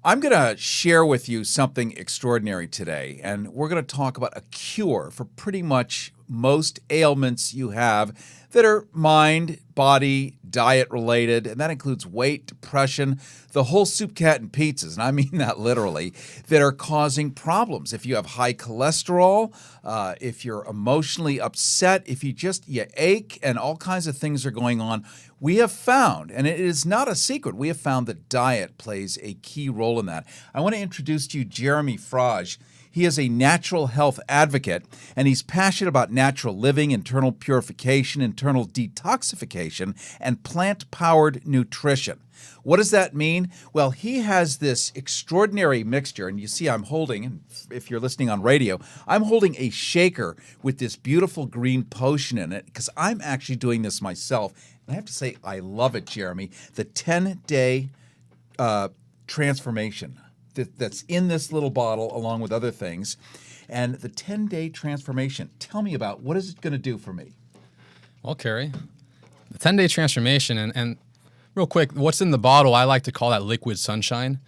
I'm going to share with you something extraordinary today, and we're going to talk about a cure for pretty much most ailments you have that are mind, body, diet related, and that includes weight, depression, the whole soup, cat, and pizzas, and I mean that literally, that are causing problems. If you have high cholesterol, if you're emotionally upset, if you ache, and all kinds of things are going on, we have found, and it is not a secret, we have found that diet plays a key role in that. I want to introduce to you Gerami Fraj. He is a natural health advocate, and he's passionate about natural living, internal purification, internal detoxification, and plant-powered nutrition. What does that mean? Well, he has this extraordinary mixture, and you see I'm holding, and if you're listening on radio, I'm holding a shaker with this beautiful green potion in it because I'm actually doing this myself. And I have to say, I love it, Gerami. The 10-day transformation that's in this little bottle along with other things. And the 10-day transformation, tell me about what is it going to do for me? Well, Cary, the 10-day transformation, and real quick, what's in the bottle, I like to call that liquid sunshine,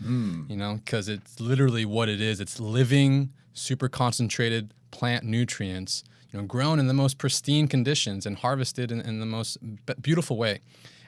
because it's literally what it is. It's living, super concentrated plant nutrients, grown in the most pristine conditions and harvested in the most beautiful way.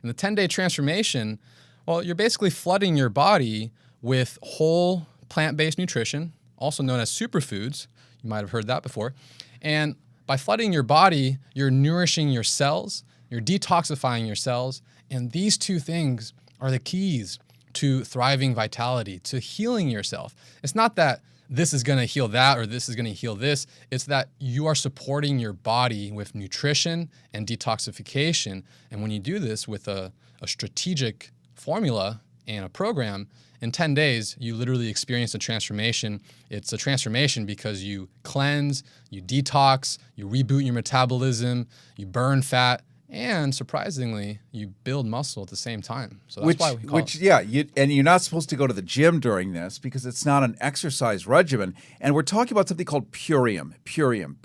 And the 10-day transformation, well, you're basically flooding your body with whole plant-based nutrition, also known as superfoods. You might have heard that before. And by flooding your body, you're nourishing your cells, you're detoxifying your cells, and these two things are the keys to thriving vitality, to healing yourself. It's not that this is going to heal that or this is going to heal this. It's that you are supporting your body with nutrition and detoxification. And when you do this with a strategic formula and a program, in 10 days, you literally experience a transformation. It's a transformation because you cleanse, you detox, you reboot your metabolism, you burn fat, and surprisingly, you build muscle at the same time. So that's why we call it. Yeah, and you're not supposed to go to the gym during this because it's not an exercise regimen. And we're talking about something called Purium, Purium.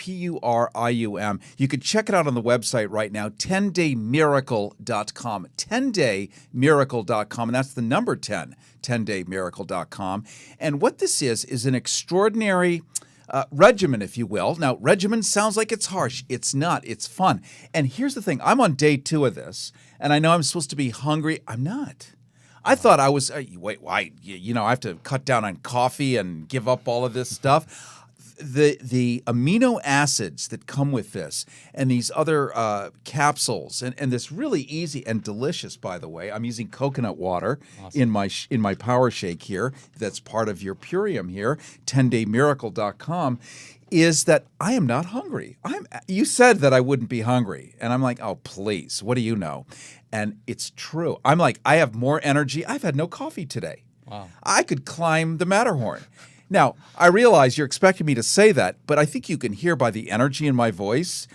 You can check it out on the website right now, 10daymiracle.com, 10daymiracle.com, and that's the number 10, 10daymiracle.com. And what this is an extraordinary regimen, if you will. Now, regimen sounds like it's harsh. It's not. It's fun. And here's the thing. I'm on day 2 of this, and I know I'm supposed to be hungry. I'm not. I thought I was, wait, why? I have to cut down on coffee and give up all of this stuff. The amino acids that come with this and these other capsules and this really easy and delicious, by the way. I'm using coconut water in my Power Shake here. That's part of your Purium here, 10daymiracle.com, is that I am not hungry. You said that I wouldn't be hungry. And I'm like, oh, please, what do you know? And it's true. I'm like, I have more energy. I've had no coffee today. Wow. I could climb the Matterhorn. Now, I realize you're expecting me to say that, but I think you can hear by the energy in my voice.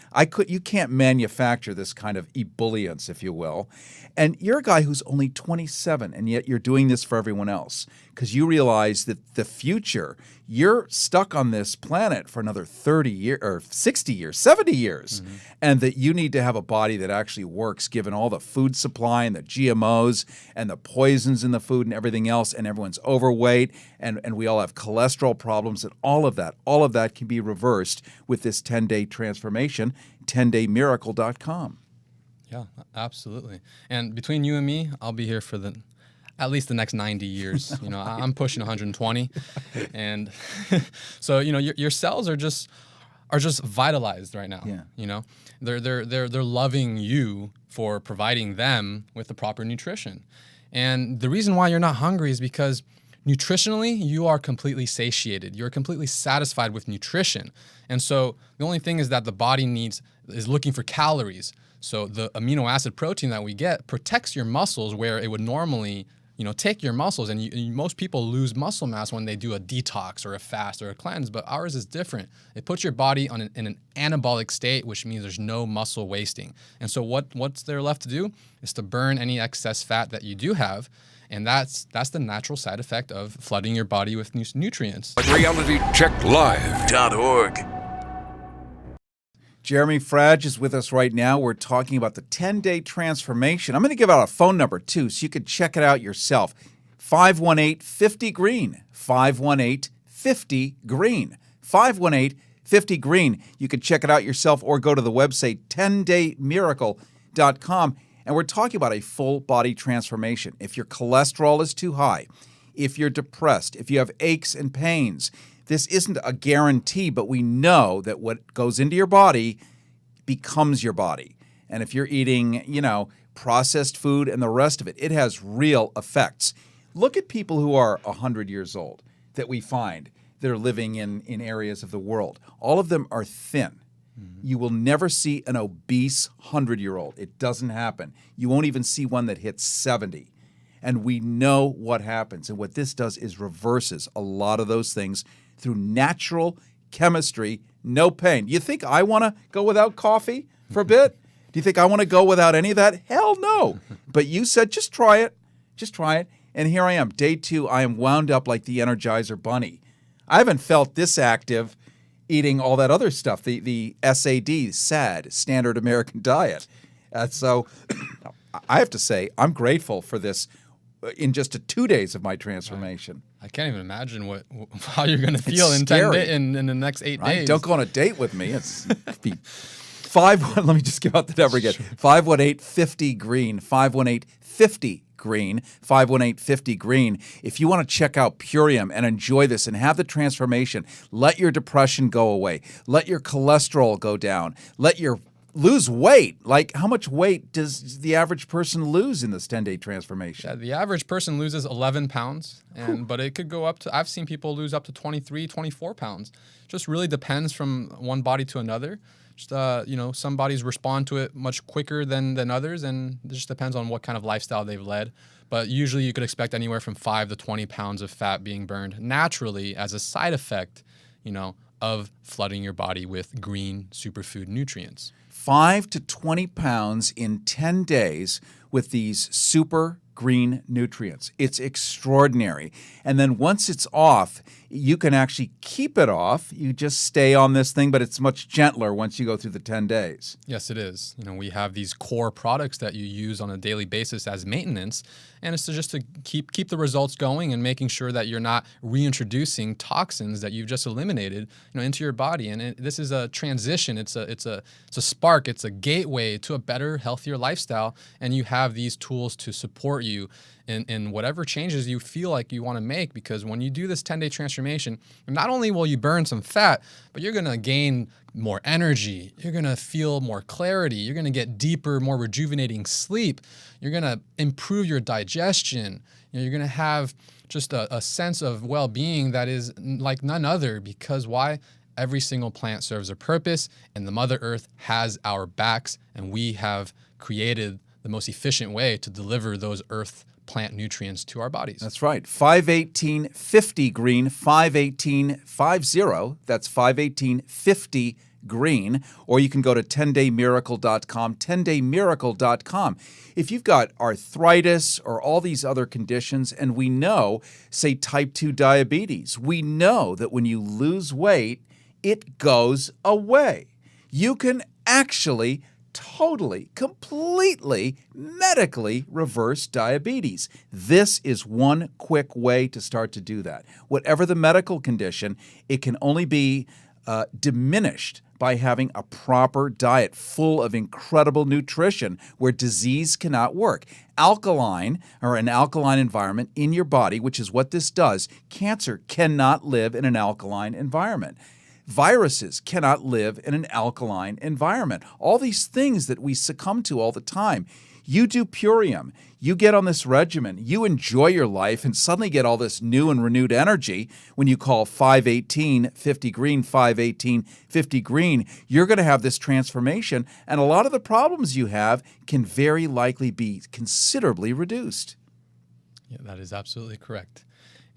You can't manufacture this kind of ebullience, if you will. And you're a guy who's only 27, and yet you're doing this for everyone else because you realize that the future, you're stuck on this planet for another 30 years or 60 years, 70 years, and that you need to have a body that actually works given all the food supply and the GMOs and the poisons in the food and everything else, and everyone's overweight, and we all have cholesterol problems, and all of that can be reversed with this 10-day transformation, 10daymiracle.com. Yeah, absolutely. And between you and me, I'll be here for at least the next 90 years. I'm pushing 120, and so your cells are just vitalized right now. Yeah. They're loving you for providing them with the proper nutrition, and the reason why you're not hungry is because nutritionally you are completely satiated. You're completely satisfied with nutrition, and so the only thing is that the body is looking for calories. So the amino acid protein that we get protects your muscles where it would normally, take your muscles. And most people lose muscle mass when they do a detox or a fast or a cleanse, but ours is different. It puts your body in an anabolic state, which means there's no muscle wasting. And so what's there left to do is to burn any excess fat that you do have. And that's the natural side effect of flooding your body with nutrients. RealityCheckLive.org. Gerami Fraj is with us right now. We're talking about the 10-day transformation. I'm going to give out a phone number, too, so you can check it out yourself. 518-50-GREEN. 518-50-GREEN. 518-50-GREEN. You can check it out yourself or go to the website 10daymiracle.com. And we're talking about a full body transformation. If your cholesterol is too high, if you're depressed, if you have aches and pains, this isn't a guarantee, but we know that what goes into your body becomes your body. And if you're eating, processed food and the rest of it, it has real effects. Look at people who are 100 years old that we find that are living in areas of the world. All of them are thin. You will never see an obese 100-year-old. It doesn't happen. You won't even see one that hits 70. And we know what happens. And what this does is reverses a lot of those things through natural chemistry, no pain. You think I want to go without coffee for a bit? Do you think I want to go without any of that? Hell no. But you said, just try it. Just try it. And here I am. Day 2, I am wound up like the Energizer Bunny. I haven't felt this active eating all that other stuff, the SAD, SAD, Standard American Diet. So I have to say, I'm grateful for this in just 2 days of my transformation. I can't even imagine how you're going to feel in the next 8 days. Don't go on a date with me. It's be 5. Let me just give out the number again. 518-50-GREEN. 518-50-GREEN. 518-50-GREEN. If you want to check out Purium and enjoy this and have the transformation, let your depression go away. Let your cholesterol go down. Lose weight. Like, how much weight does the average person lose in this 10-day transformation? Yeah, the average person loses 11 pounds, but it could go up to, I've seen people lose up to 23, 24 pounds. Just really depends from one body to another. Just, some bodies respond to it much quicker than others, and it just depends on what kind of lifestyle they've led. but usually you could expect anywhere from 5 to 20 pounds of fat being burned naturally as a side effect, of flooding your body with green superfood nutrients. 5 to 20 pounds in 10 days with these super green nutrients. It's extraordinary. And then once it's off, you can actually keep it off. You just stay on this thing, but it's much gentler once you go through the 10 days. Yes, it is. We have these core products that you use on a daily basis as maintenance, and it's just to keep the results going and making sure that you're not reintroducing toxins that you've just eliminated, into your body. And this is a transition. It's a spark. It's a gateway to a better, healthier lifestyle. And you have these tools to support you in whatever changes you feel like you want to make, because when you do this 10-day transformation, not only will you burn some fat, but you're going to gain more energy. You're going to feel more clarity. You're going to get deeper, more rejuvenating sleep. You're going to improve your digestion. You're going to have just a sense of well-being that is like none other, because why? Every single plant serves a purpose, and the Mother Earth has our backs, and we have created the most efficient way to deliver those earth plant nutrients to our bodies. That's right. 518-50 green, 518-50. That's 518-50 green. Or you can go to 10daymiracle.com, 10daymiracle.com. If you've got arthritis or all these other conditions, and we know, say, type 2 diabetes, we know that when you lose weight, it goes away. You can actually totally, completely, medically reverse diabetes. This is one quick way to start to do that. Whatever the medical condition, it can only be diminished by having a proper diet full of incredible nutrition where disease cannot work. Alkaline, or an alkaline environment in your body, which is what this does, cancer cannot live in an alkaline environment. Viruses cannot live in an alkaline environment. All these things that we succumb to all the time. You do Purium, you get on this regimen, you enjoy your life, and suddenly get all this new and renewed energy when you call 518-50 green, 518-50 green. You're going to have this transformation, and a lot of the problems you have can very likely be considerably reduced. Yeah, that is absolutely correct.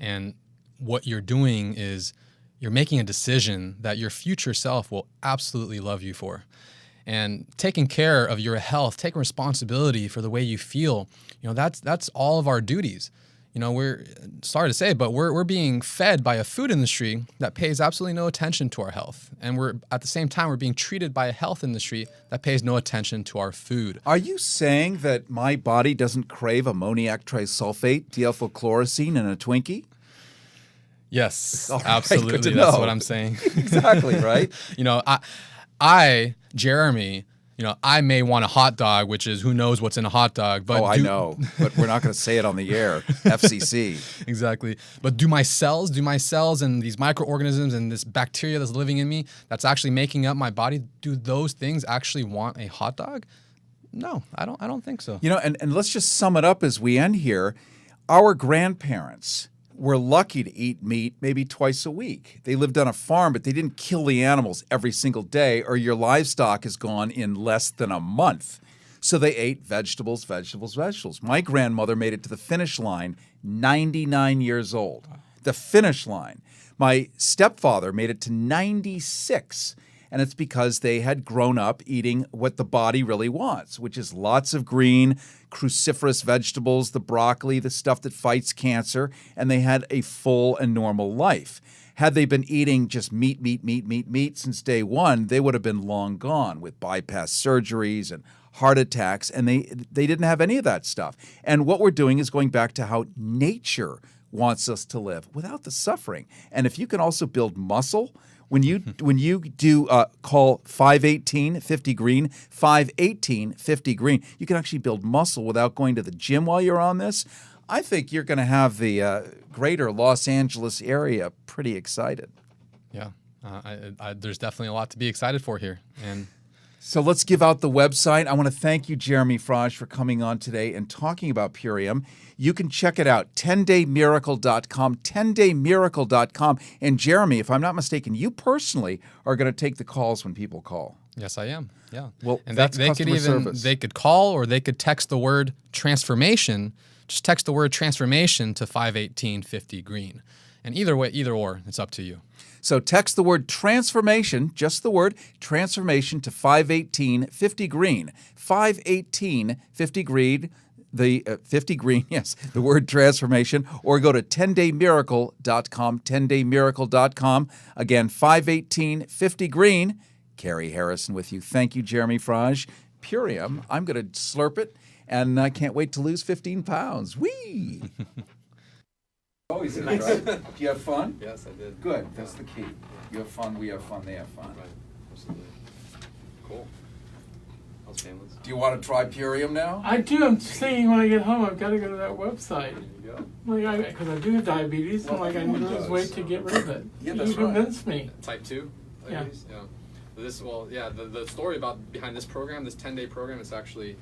And what you're doing is you're making a decision that your future self will absolutely love you for. And taking care of your health, taking responsibility for the way you feel, that's all of our duties. We're sorry to say, but we're being fed by a food industry that pays absolutely no attention to our health. And we're at the same time, we're being treated by a health industry that pays no attention to our food. Are you saying that my body doesn't crave ammoniac trisulfate, deethylchloroquine, and a Twinkie? Yes, right, absolutely. That's what I'm saying. Exactly, right? I, Gerami, I may want a hot dog, which is who knows what's in a hot dog. But I know, but we're not going to say it on the air. FCC. Exactly. But do my cells and these microorganisms and this bacteria that's living in me that's actually making up my body, do those things actually want a hot dog? No, I don't think so. And let's just sum it up as we end here. Our grandparents were lucky to eat meat maybe twice a week. They lived on a farm, but they didn't kill the animals every single day, or your livestock is gone in less than a month. So they ate vegetables, vegetables, vegetables. My grandmother made it to the finish line, 99 years old. The finish line. My stepfather made it to 96. And it's because they had grown up eating what the body really wants, which is lots of green, cruciferous vegetables, the broccoli, the stuff that fights cancer, and they had a full and normal life. Had they been eating just meat since day one, they would have been long gone with bypass surgeries and heart attacks, and they didn't have any of that stuff. And what we're doing is going back to how nature wants us to live without the suffering. And if you can also build muscle, when you do call 518-50 green, 518-50 green, you can actually build muscle without going to the gym while you're on this. I think you're going to have the greater Los Angeles area pretty excited. Yeah, there's definitely a lot to be excited for here. And so let's give out the website. I want to thank you, Gerami Fraj, for coming on today and talking about Purium. You can check it out, 10daymiracle.com, 10daymiracle.com. And Gerami, if I'm not mistaken, you personally are going to take the calls when people call. Yes, I am. Yeah. Well, and that's they customer service. They could call or they could text the word transformation just text the word transformation to 51850 green. And either way, either or, it's up to you. So text the word transformation, just the word transformation, to 51850 green. 51850 green. The 50 green, yes, the word transformation, or go to 10daymiracle.com, 10daymiracle.com. Again, 51850 green. Cary Harrison with you. Thank you, Gerami, Fraj. Purium, I'm going to slurp it, and I can't wait to lose 15 pounds. Whee! Always is, right? Do you have fun? Yes, I did. Good, that's the key. You have fun, we have fun, they have fun. Right, absolutely. Cool. That was painless. Do you want to try Purium now? I do. I'm just thinking when I get home, I've got to go to that website. There you Like, because I do have diabetes, and like I need to lose weight to get rid of it. Yeah, You that's convinced me. Type 2 diabetes? Yeah. The story behind this program, this 10-day program, is actually,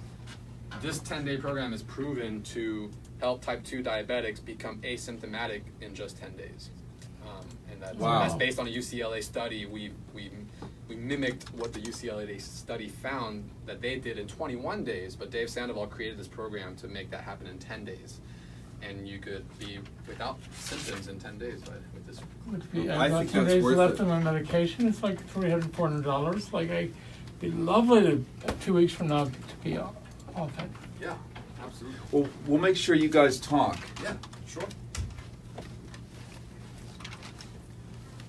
this 10-day program is proven to help type 2 diabetics become asymptomatic in just 10 days. And that's based on a UCLA study. We mimicked what the UCLA study found that they did in 21 days, but Dave Sandoval created this program to make that happen in 10 days. And you could be without symptoms in 10 days with this. I've got 2 days left of my medication. It's like $300, $400. Like, it'd be lovely to 2 weeks from now to be off it. Yeah, absolutely. Well, we'll make sure you guys talk. Yeah, sure.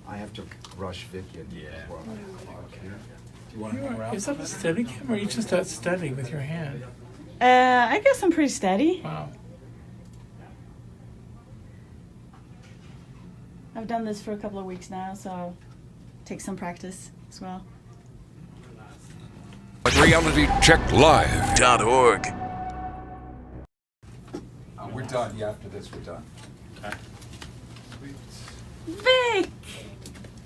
I have to rush Vicky. Yeah. Okay. Do you want to hang around? Is that a steady cam, or are you just that steady with your hand? I guess I'm pretty steady. Wow. I've done this for a couple of weeks now, so take some practice as well. RealityCheckLive.org. We're done. Yeah, after this, we're done. Okay. Vic!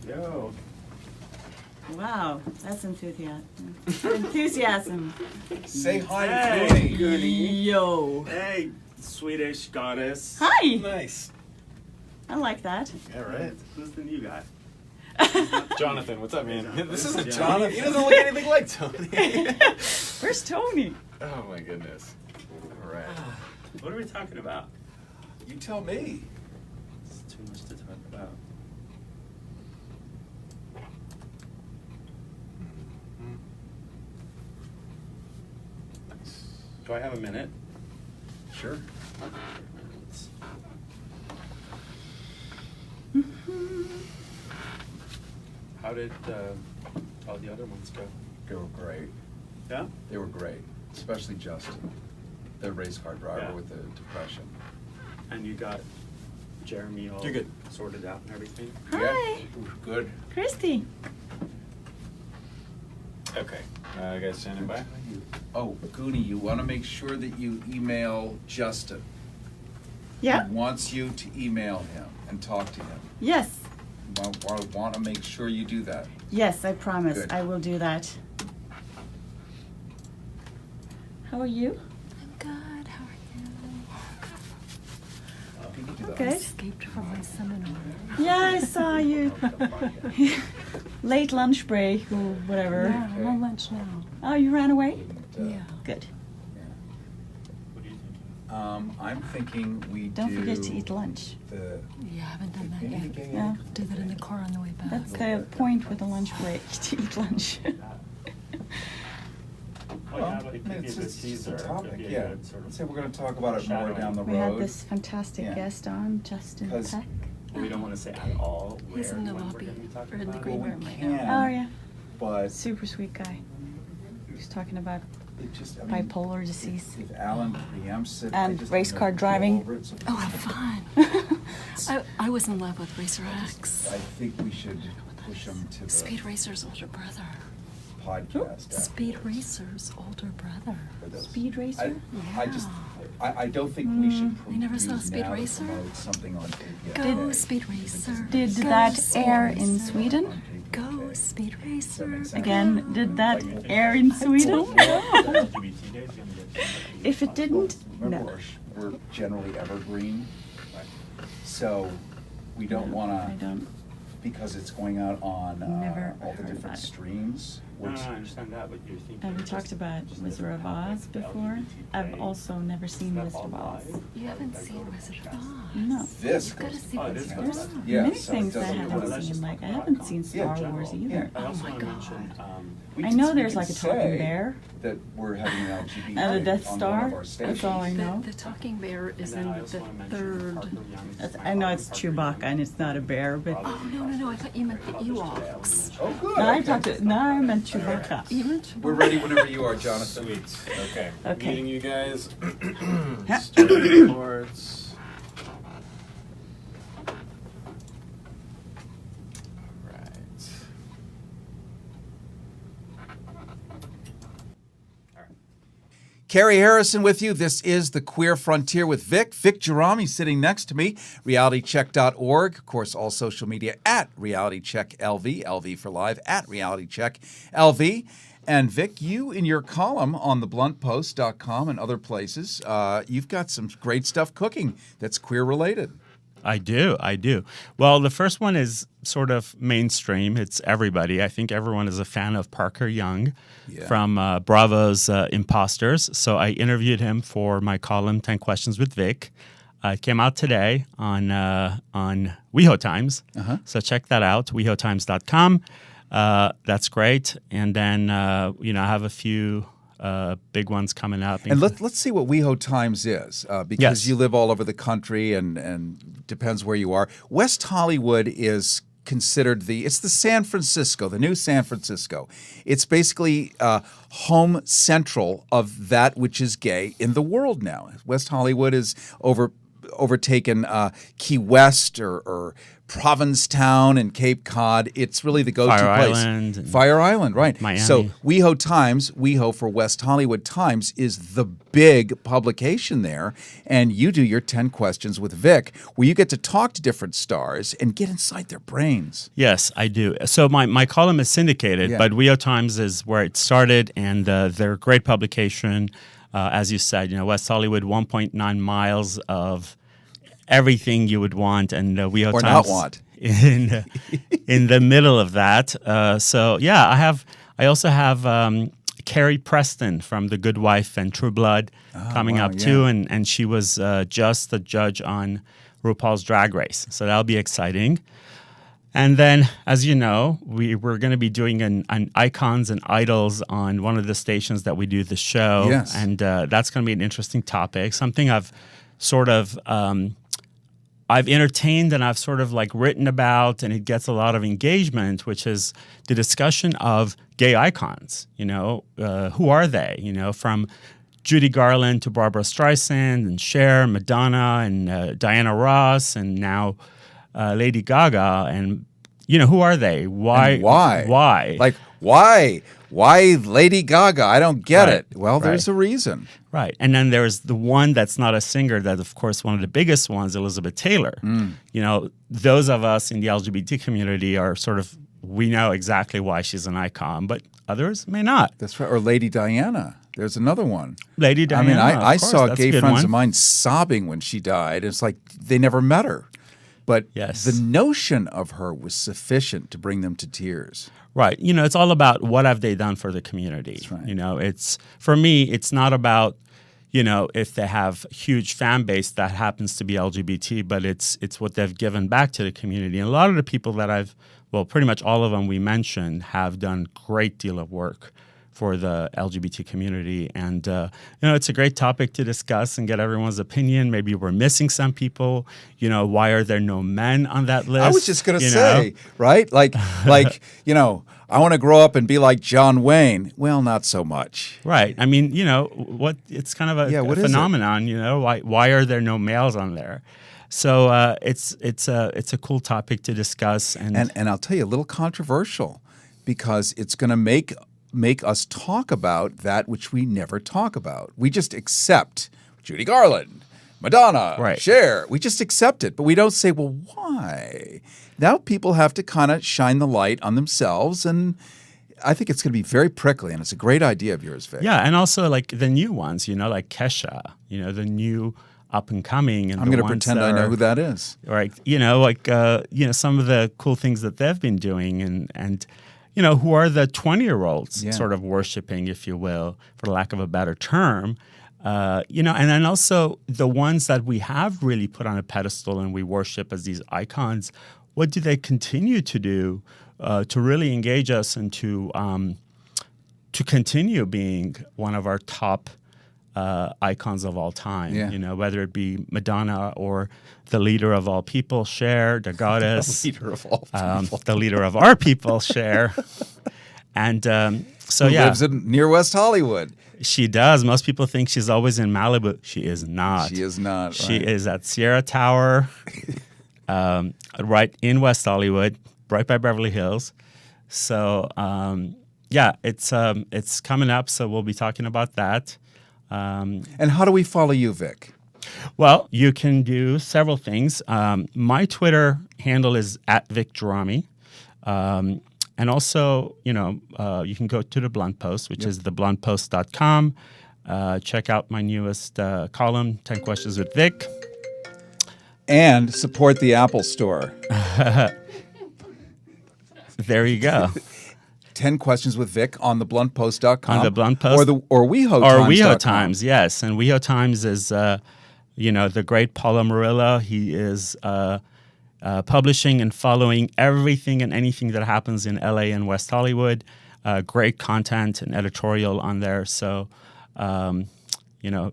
Yo. Wow, that's enthusiasm. Say hi Hey, to Goody. Goody. Yo. Hey, Swedish goddess. Hi. Nice. I like that. Yeah, right. Who's the new guy? Jonathan, what's up, man? This isn't Jonathan. He doesn't look anything like Tony. Where's Tony? Oh my goodness. All right. What are we talking about? You tell me. It's too much to talk about. Do I have a minute? Sure. How did all the other ones go? They were great. Yeah? They were great, especially Justin, the race car driver Yeah. with the depression. And you got Gerami all You're good. sorted out and everything? Hi. Yeah, good. Christy. Okay. You guys standing by? Oh, Goody, you want to make sure that you email Justin. Yeah? He wants you to email him and talk to him. Yes. Want to make sure you do that. Yes, I promise. Good. I will do that. How are you? I'm good. How are you? Good. Escaped from my seminar. Yeah, I saw you. Late lunch break or whatever. Yeah, I'm on lunch now. Oh, you ran away? Yeah. Good. I'm thinking we Don't do forget to eat lunch. the Yeah, I haven't done that yet. Yeah. Do that in the car on the way back. That's the point with the lunch break, to eat lunch. Yeah, but it could be a good it's teaser. a topic, Could be a yeah. good sort of Let's say we're going to talk about it more shadowing. down the We road. had this fantastic Yeah. guest on, Justin 'Cause- Peck. Well, we don't want to say at all where He's in the and when lobby we're going to be talking or in the about green it. room right can. now. Oh, yeah. But Super sweet guy. He was talking about it just, I mean, bipolar disease. if Alan preempts it, I And just race don't car know if driving. we'll go over it, so Oh, have fun. I was in love with Racer X. I think we should push him to the Speed Racer's older brother. podcast. Speed Racer's older brother. Speed Racer? I don't think we should You never saw use Speed now to Racer? promote something on KPFA. Go Speed Racer. Did Go that Speed air in Racer. Sweden? Go Speed Racer. Again, did that air in Sweden? LGBT days, you're gonna get If it didn't, Remember, no. we're generally evergreen, so we don't want I to, don't. because it's going out on Never all the heard different that. streams. No, I understand that, but you're thinking. And we talked about Wizard of Oz before. I've also never seen Wizard of Oz. You haven't seen Wizard of Oz? No. You've got to see Wizard of There's Oz. many things I haven't seen. Like, I haven't seen Star Wars either. Oh my god. I know there's like a talking bear. That we're having an LGBT And the Death on one Star. of our stations. That's all I know. The talking bear is in the third. I know it's Chewbacca and it's not a bear, but. Oh no! I thought you meant the Ewoks. Oh, good. No, I meant Chewbacca. You meant Chewbacca. We're ready whenever you are, Jonathan. Sweet. Okay. Okay. Meeting you guys. Story reports. Cary Harrison with you. This is The Queer Frontier with Vic. Vic Gerami sitting next to me. RealityCheck.org. Of course, all social media at RealityCheckLV. LV for live at RealityCheckLV. And Vic, you in your column on thebluntpost.com and other places, you've got some great stuff cooking that's queer related. I do. Well, the first one is sort of mainstream. It's everybody. I think everyone is a fan of Parker Young from Bravo's Imposters. So I interviewed him for my column, 10 Questions with Vic. It came out today on WeHo Times. So check that out, wehotimes.com. That's great. And then, I have a few big ones coming up. And let's see what WeHo Times is, because you live all over the country and depends where you are. West Hollywood is considered the San Francisco, the new San Francisco. It's basically home central of that which is gay in the world now. West Hollywood is overtaken Key West or Provincetown and Cape Cod. It's really the go-to place. Fire Island, right. Miami. So WeHo Times, WeHo for West Hollywood Times, is the big publication there. And you do your 10 Questions with Vic, where you get to talk to different stars and get inside their brains. Yes, I do. So my column is syndicated, but WeHo Times is where it started, and they're a great publication. As you said, West Hollywood, 1.9 miles of everything you would want, and WeHo or Times not want in the middle of that. I also have Carrie Preston from The Good Wife and True Blood coming up too, and she was just the judge on RuPaul's Drag Race, so that'll be exciting. And then, as you know, we're going to be doing an Icons and Idols on one of the stations that we do the show, and that's going to be an interesting topic, something I've sort of I've entertained and I've sort of like written about, and it gets a lot of engagement, which is the discussion of gay icons. Who are they? From Judy Garland to Barbara Streisand and Cher, Madonna and Diana Ross, and now Lady Gaga. And who are they? Why? And why? Why? Like why? Why Lady Gaga? I don't get it. Well, there's a reason. Right. And then there's the one that's not a singer that, of course, one of the biggest ones, Elizabeth Taylor. Those of us in the LGBT community are sort of, we know exactly why she's an icon, but others may not. That's right. Or Lady Diana. There's another one. Lady Diana. I saw gay friends of mine sobbing when she died. It's like they never met her. But the notion of her was sufficient to bring them to tears. Right. It's all about what have they done for the community. That's right. It's, for me, it's not about, if they have huge fan base that happens to be LGBT, but it's what they've given back to the community. And a lot of the people that pretty much all of them we mentioned have done a great deal of work for the LGBT community. And, it's a great topic to discuss and get everyone's opinion. Maybe we're missing some people. Why are there no men on that list? I was just going to say, right? Like, I want to grow up and be like John Wayne. Well, not so much. Right. I mean, it's kind of a phenomenon, why are there no males on there? So it's a cool topic to discuss. And I'll tell you, a little controversial, because it's going to make us talk about that which we never talk about. We just accept Judy Garland, Madonna, Cher. We just accept it, but we don't say, well, why? Now people have to kind of shine the light on themselves, and I think it's going to be very prickly, and it's a great idea of yours, Vic. Yeah, and also like the new ones, like Kesha, the new up and coming. And I'm going to pretend I know who that is. Right. Some of the cool things that they've been doing, and who are the 20-year-olds sort of worshiping, if you will, for lack of a better term. And then also the ones that we have really put on a pedestal and we worship as these icons, what do they continue to do to really engage us and to continue being one of our top icons of all time? Whether it be Madonna or the leader of all people, Cher, the goddess, the leader of all people, the leader of our people, Cher, and who lives near West Hollywood. She does. Most people think she's always in Malibu. She is not. She is not. She is at Sierra Tower, right in West Hollywood, right by Beverly Hills. So it's coming up. So we'll be talking about that. And how do we follow you, Vic? Well, you can do several things. My Twitter handle is @VicGerami. And also, you can go to the Blunt Post, which is thebluntpost.com. Check out my newest column, 10 Questions with Vic. And support the Apple Store. There you go. 10 Questions with Vic on thebluntpost.com. On the Blunt Post. Or WeHo Times. Or WeHo Times, yes. And WeHo Times is, the great Paulo Murillo. He is publishing and following everything and anything that happens in LA and West Hollywood. Great content and editorial on there. So,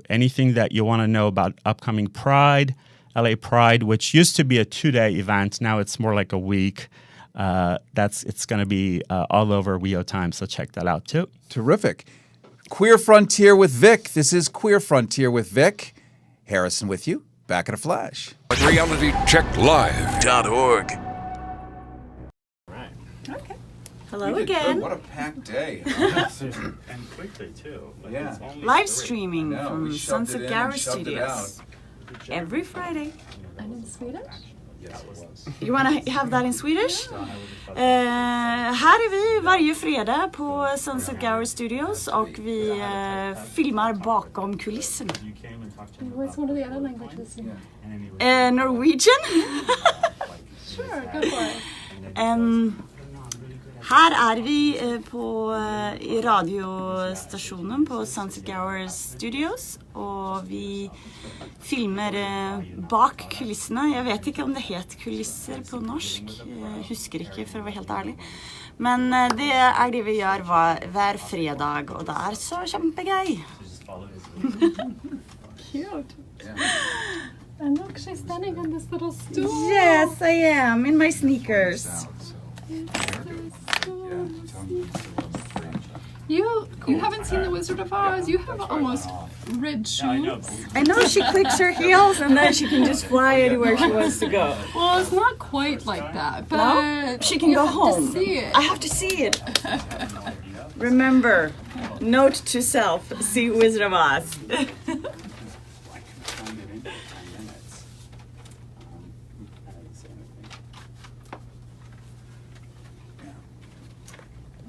anything that you want to know about upcoming Pride, LA Pride, which used to be a 2-day event. Now it's more like a week. It's going to be all over WeHo Times, so check that out too. Terrific. Queer Frontier with Vic. This is Queer Frontier with Vic. Harrison with you. Back in a flash. RealityCheckLive.org. Okay. Hello again. What a packed day. And quickly, too. Live streaming from Sunset Cary Studios. Every Friday. And in Swedish? You wanna have that in Swedish? Här är vi varje fredag på Sunset Cary Studios och vi filmar bakom kulisserna. What's one of the other languages? Norwegian? Sure, go for it. Här är vi i radiostationen på Sunset Cary Studios och vi filmer bak kulisserna. Jag vet inte om det heter kulisser på norsk. Jag husker inte för att vara helt ärlig. Men det är det vi gör hver fredag och det är så kämpegøy. Cute. And look, she's standing on this little stool. Yes, I am in my sneakers. You haven't seen The Wizard of Oz. You have almost red shoes. I know she clicks her heels and then she can just fly anywhere she wants to go. Well, it's not quite like that, but no? She can go home. To see it. I have to see it. Remember, note to self, see Wizard of Oz.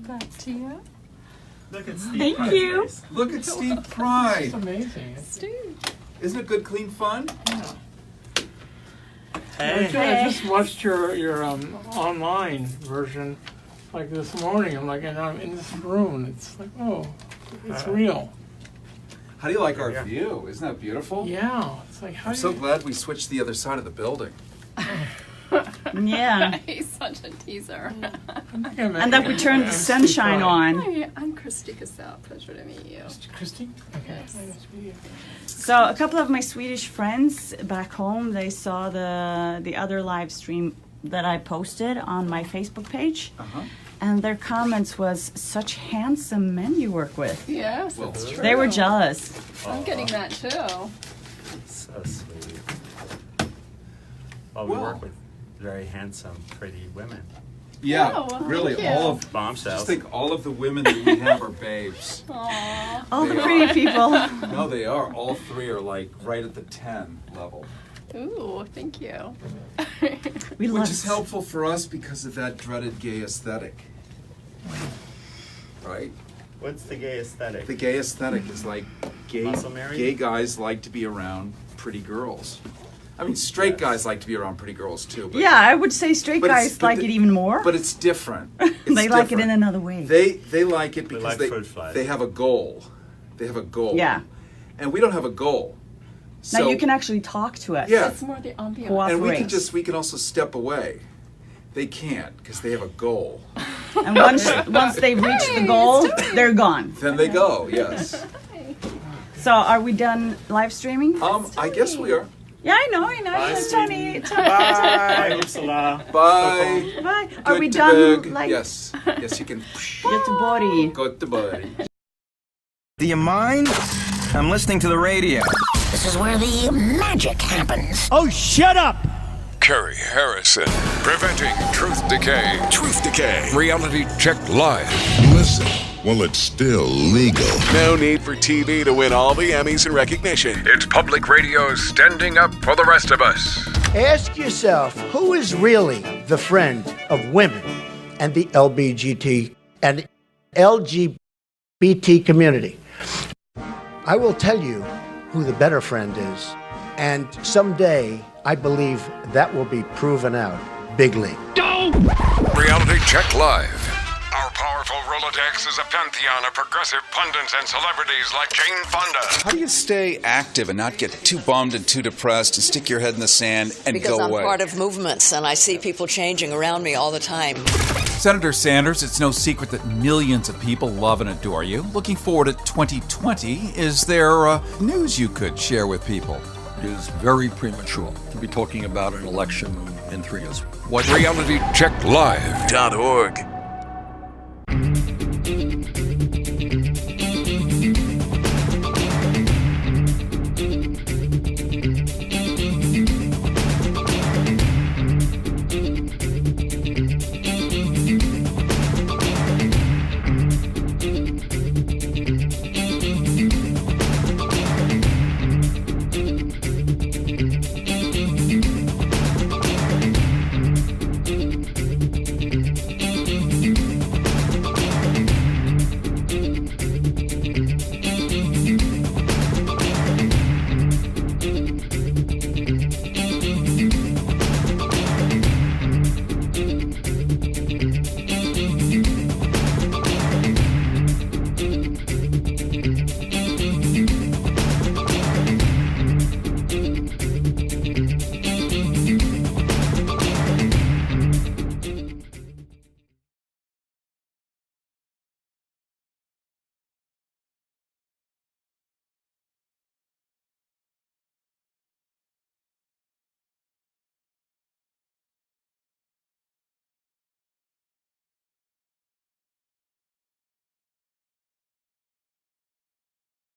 Back to you. Look at Steve. Thank you. Look at Steve Pride. It's amazing. Steve. Isn't it good, clean fun? I just watched your online version like this morning. I'm like, and I'm in this room. And it's like, oh, it's real. How do you like our view? Isn't that beautiful? Yeah. It's like, how I'm so glad we switched the other side of the building. Yeah. He's such a teaser. And that we turned the sunshine on. Hi, I'm Christy Cassel. Pleasure to meet you. Christy? Okay. Yes. Nice to meet you. So a couple of my Swedish friends back home, they saw the other live stream that I posted on my Facebook page. And their comments was, such handsome men you work with. Yes, that's true. They were jealous. I'm getting that too. So sweet. Well, we work with very handsome, pretty women. Yeah, Oh, well, really, thank you. all of Bombshells. Just think all of the women that we have are babes. Aww. All the They pretty are. people. No, they are. All three are like right at the 10 level. Ooh, thank you. Which is helpful for us because of that dreaded gay aesthetic. Right? What's the gay aesthetic? The gay aesthetic is like Muscle Mary? gay guys like to be around pretty girls. I mean, straight guys like to be around pretty girls too. But, Yeah, I would say straight but guys like it even more. But it's different. They like it in another way. They like it because like fruit flies. they have a goal. They have a goal. Yeah. And we don't have a goal. Now So, you can actually talk to us. Yeah. It's more the ambiance. and Cooperate. we can also step away. They can't because they have a goal. And once they reach the goal, they're gone. Then they go. Yes. So are we done live streaming? I guess we are. Yeah, I know. Tony. Bye, Ursula. Bye. Bye. Are Good we to done? bug. Like, Yes. Yes, you can. get to body. Go to body. Do you mind? I'm listening to the radio. This is where the magic happens. Oh, shut up! Cary Harrison, preventing truth decay. Truth decay. Reality Check Live. Listen, well, it's still legal. No need for TV to win all the Emmys and recognition. It's public radio standing up for the rest of us. Ask yourself, who is really the friend of women and the LGBT and LGBT community? I will tell you who the better friend is, and someday I believe that will be proven out bigly. Reality Check Live. Our powerful Rolodex is a pantheon of progressive pundits and celebrities like Jane Fonda. How do you stay active and not get too bummed and too depressed and stick your head in the sand and Because go I'm away? part of movements and I see people changing around me all the time. Senator Sanders, it's no secret that millions of people love and adore you. Looking forward to 2020, is there news you could share with people? It is very premature to be talking about an election in 3 years. What RealityCheckLive.org.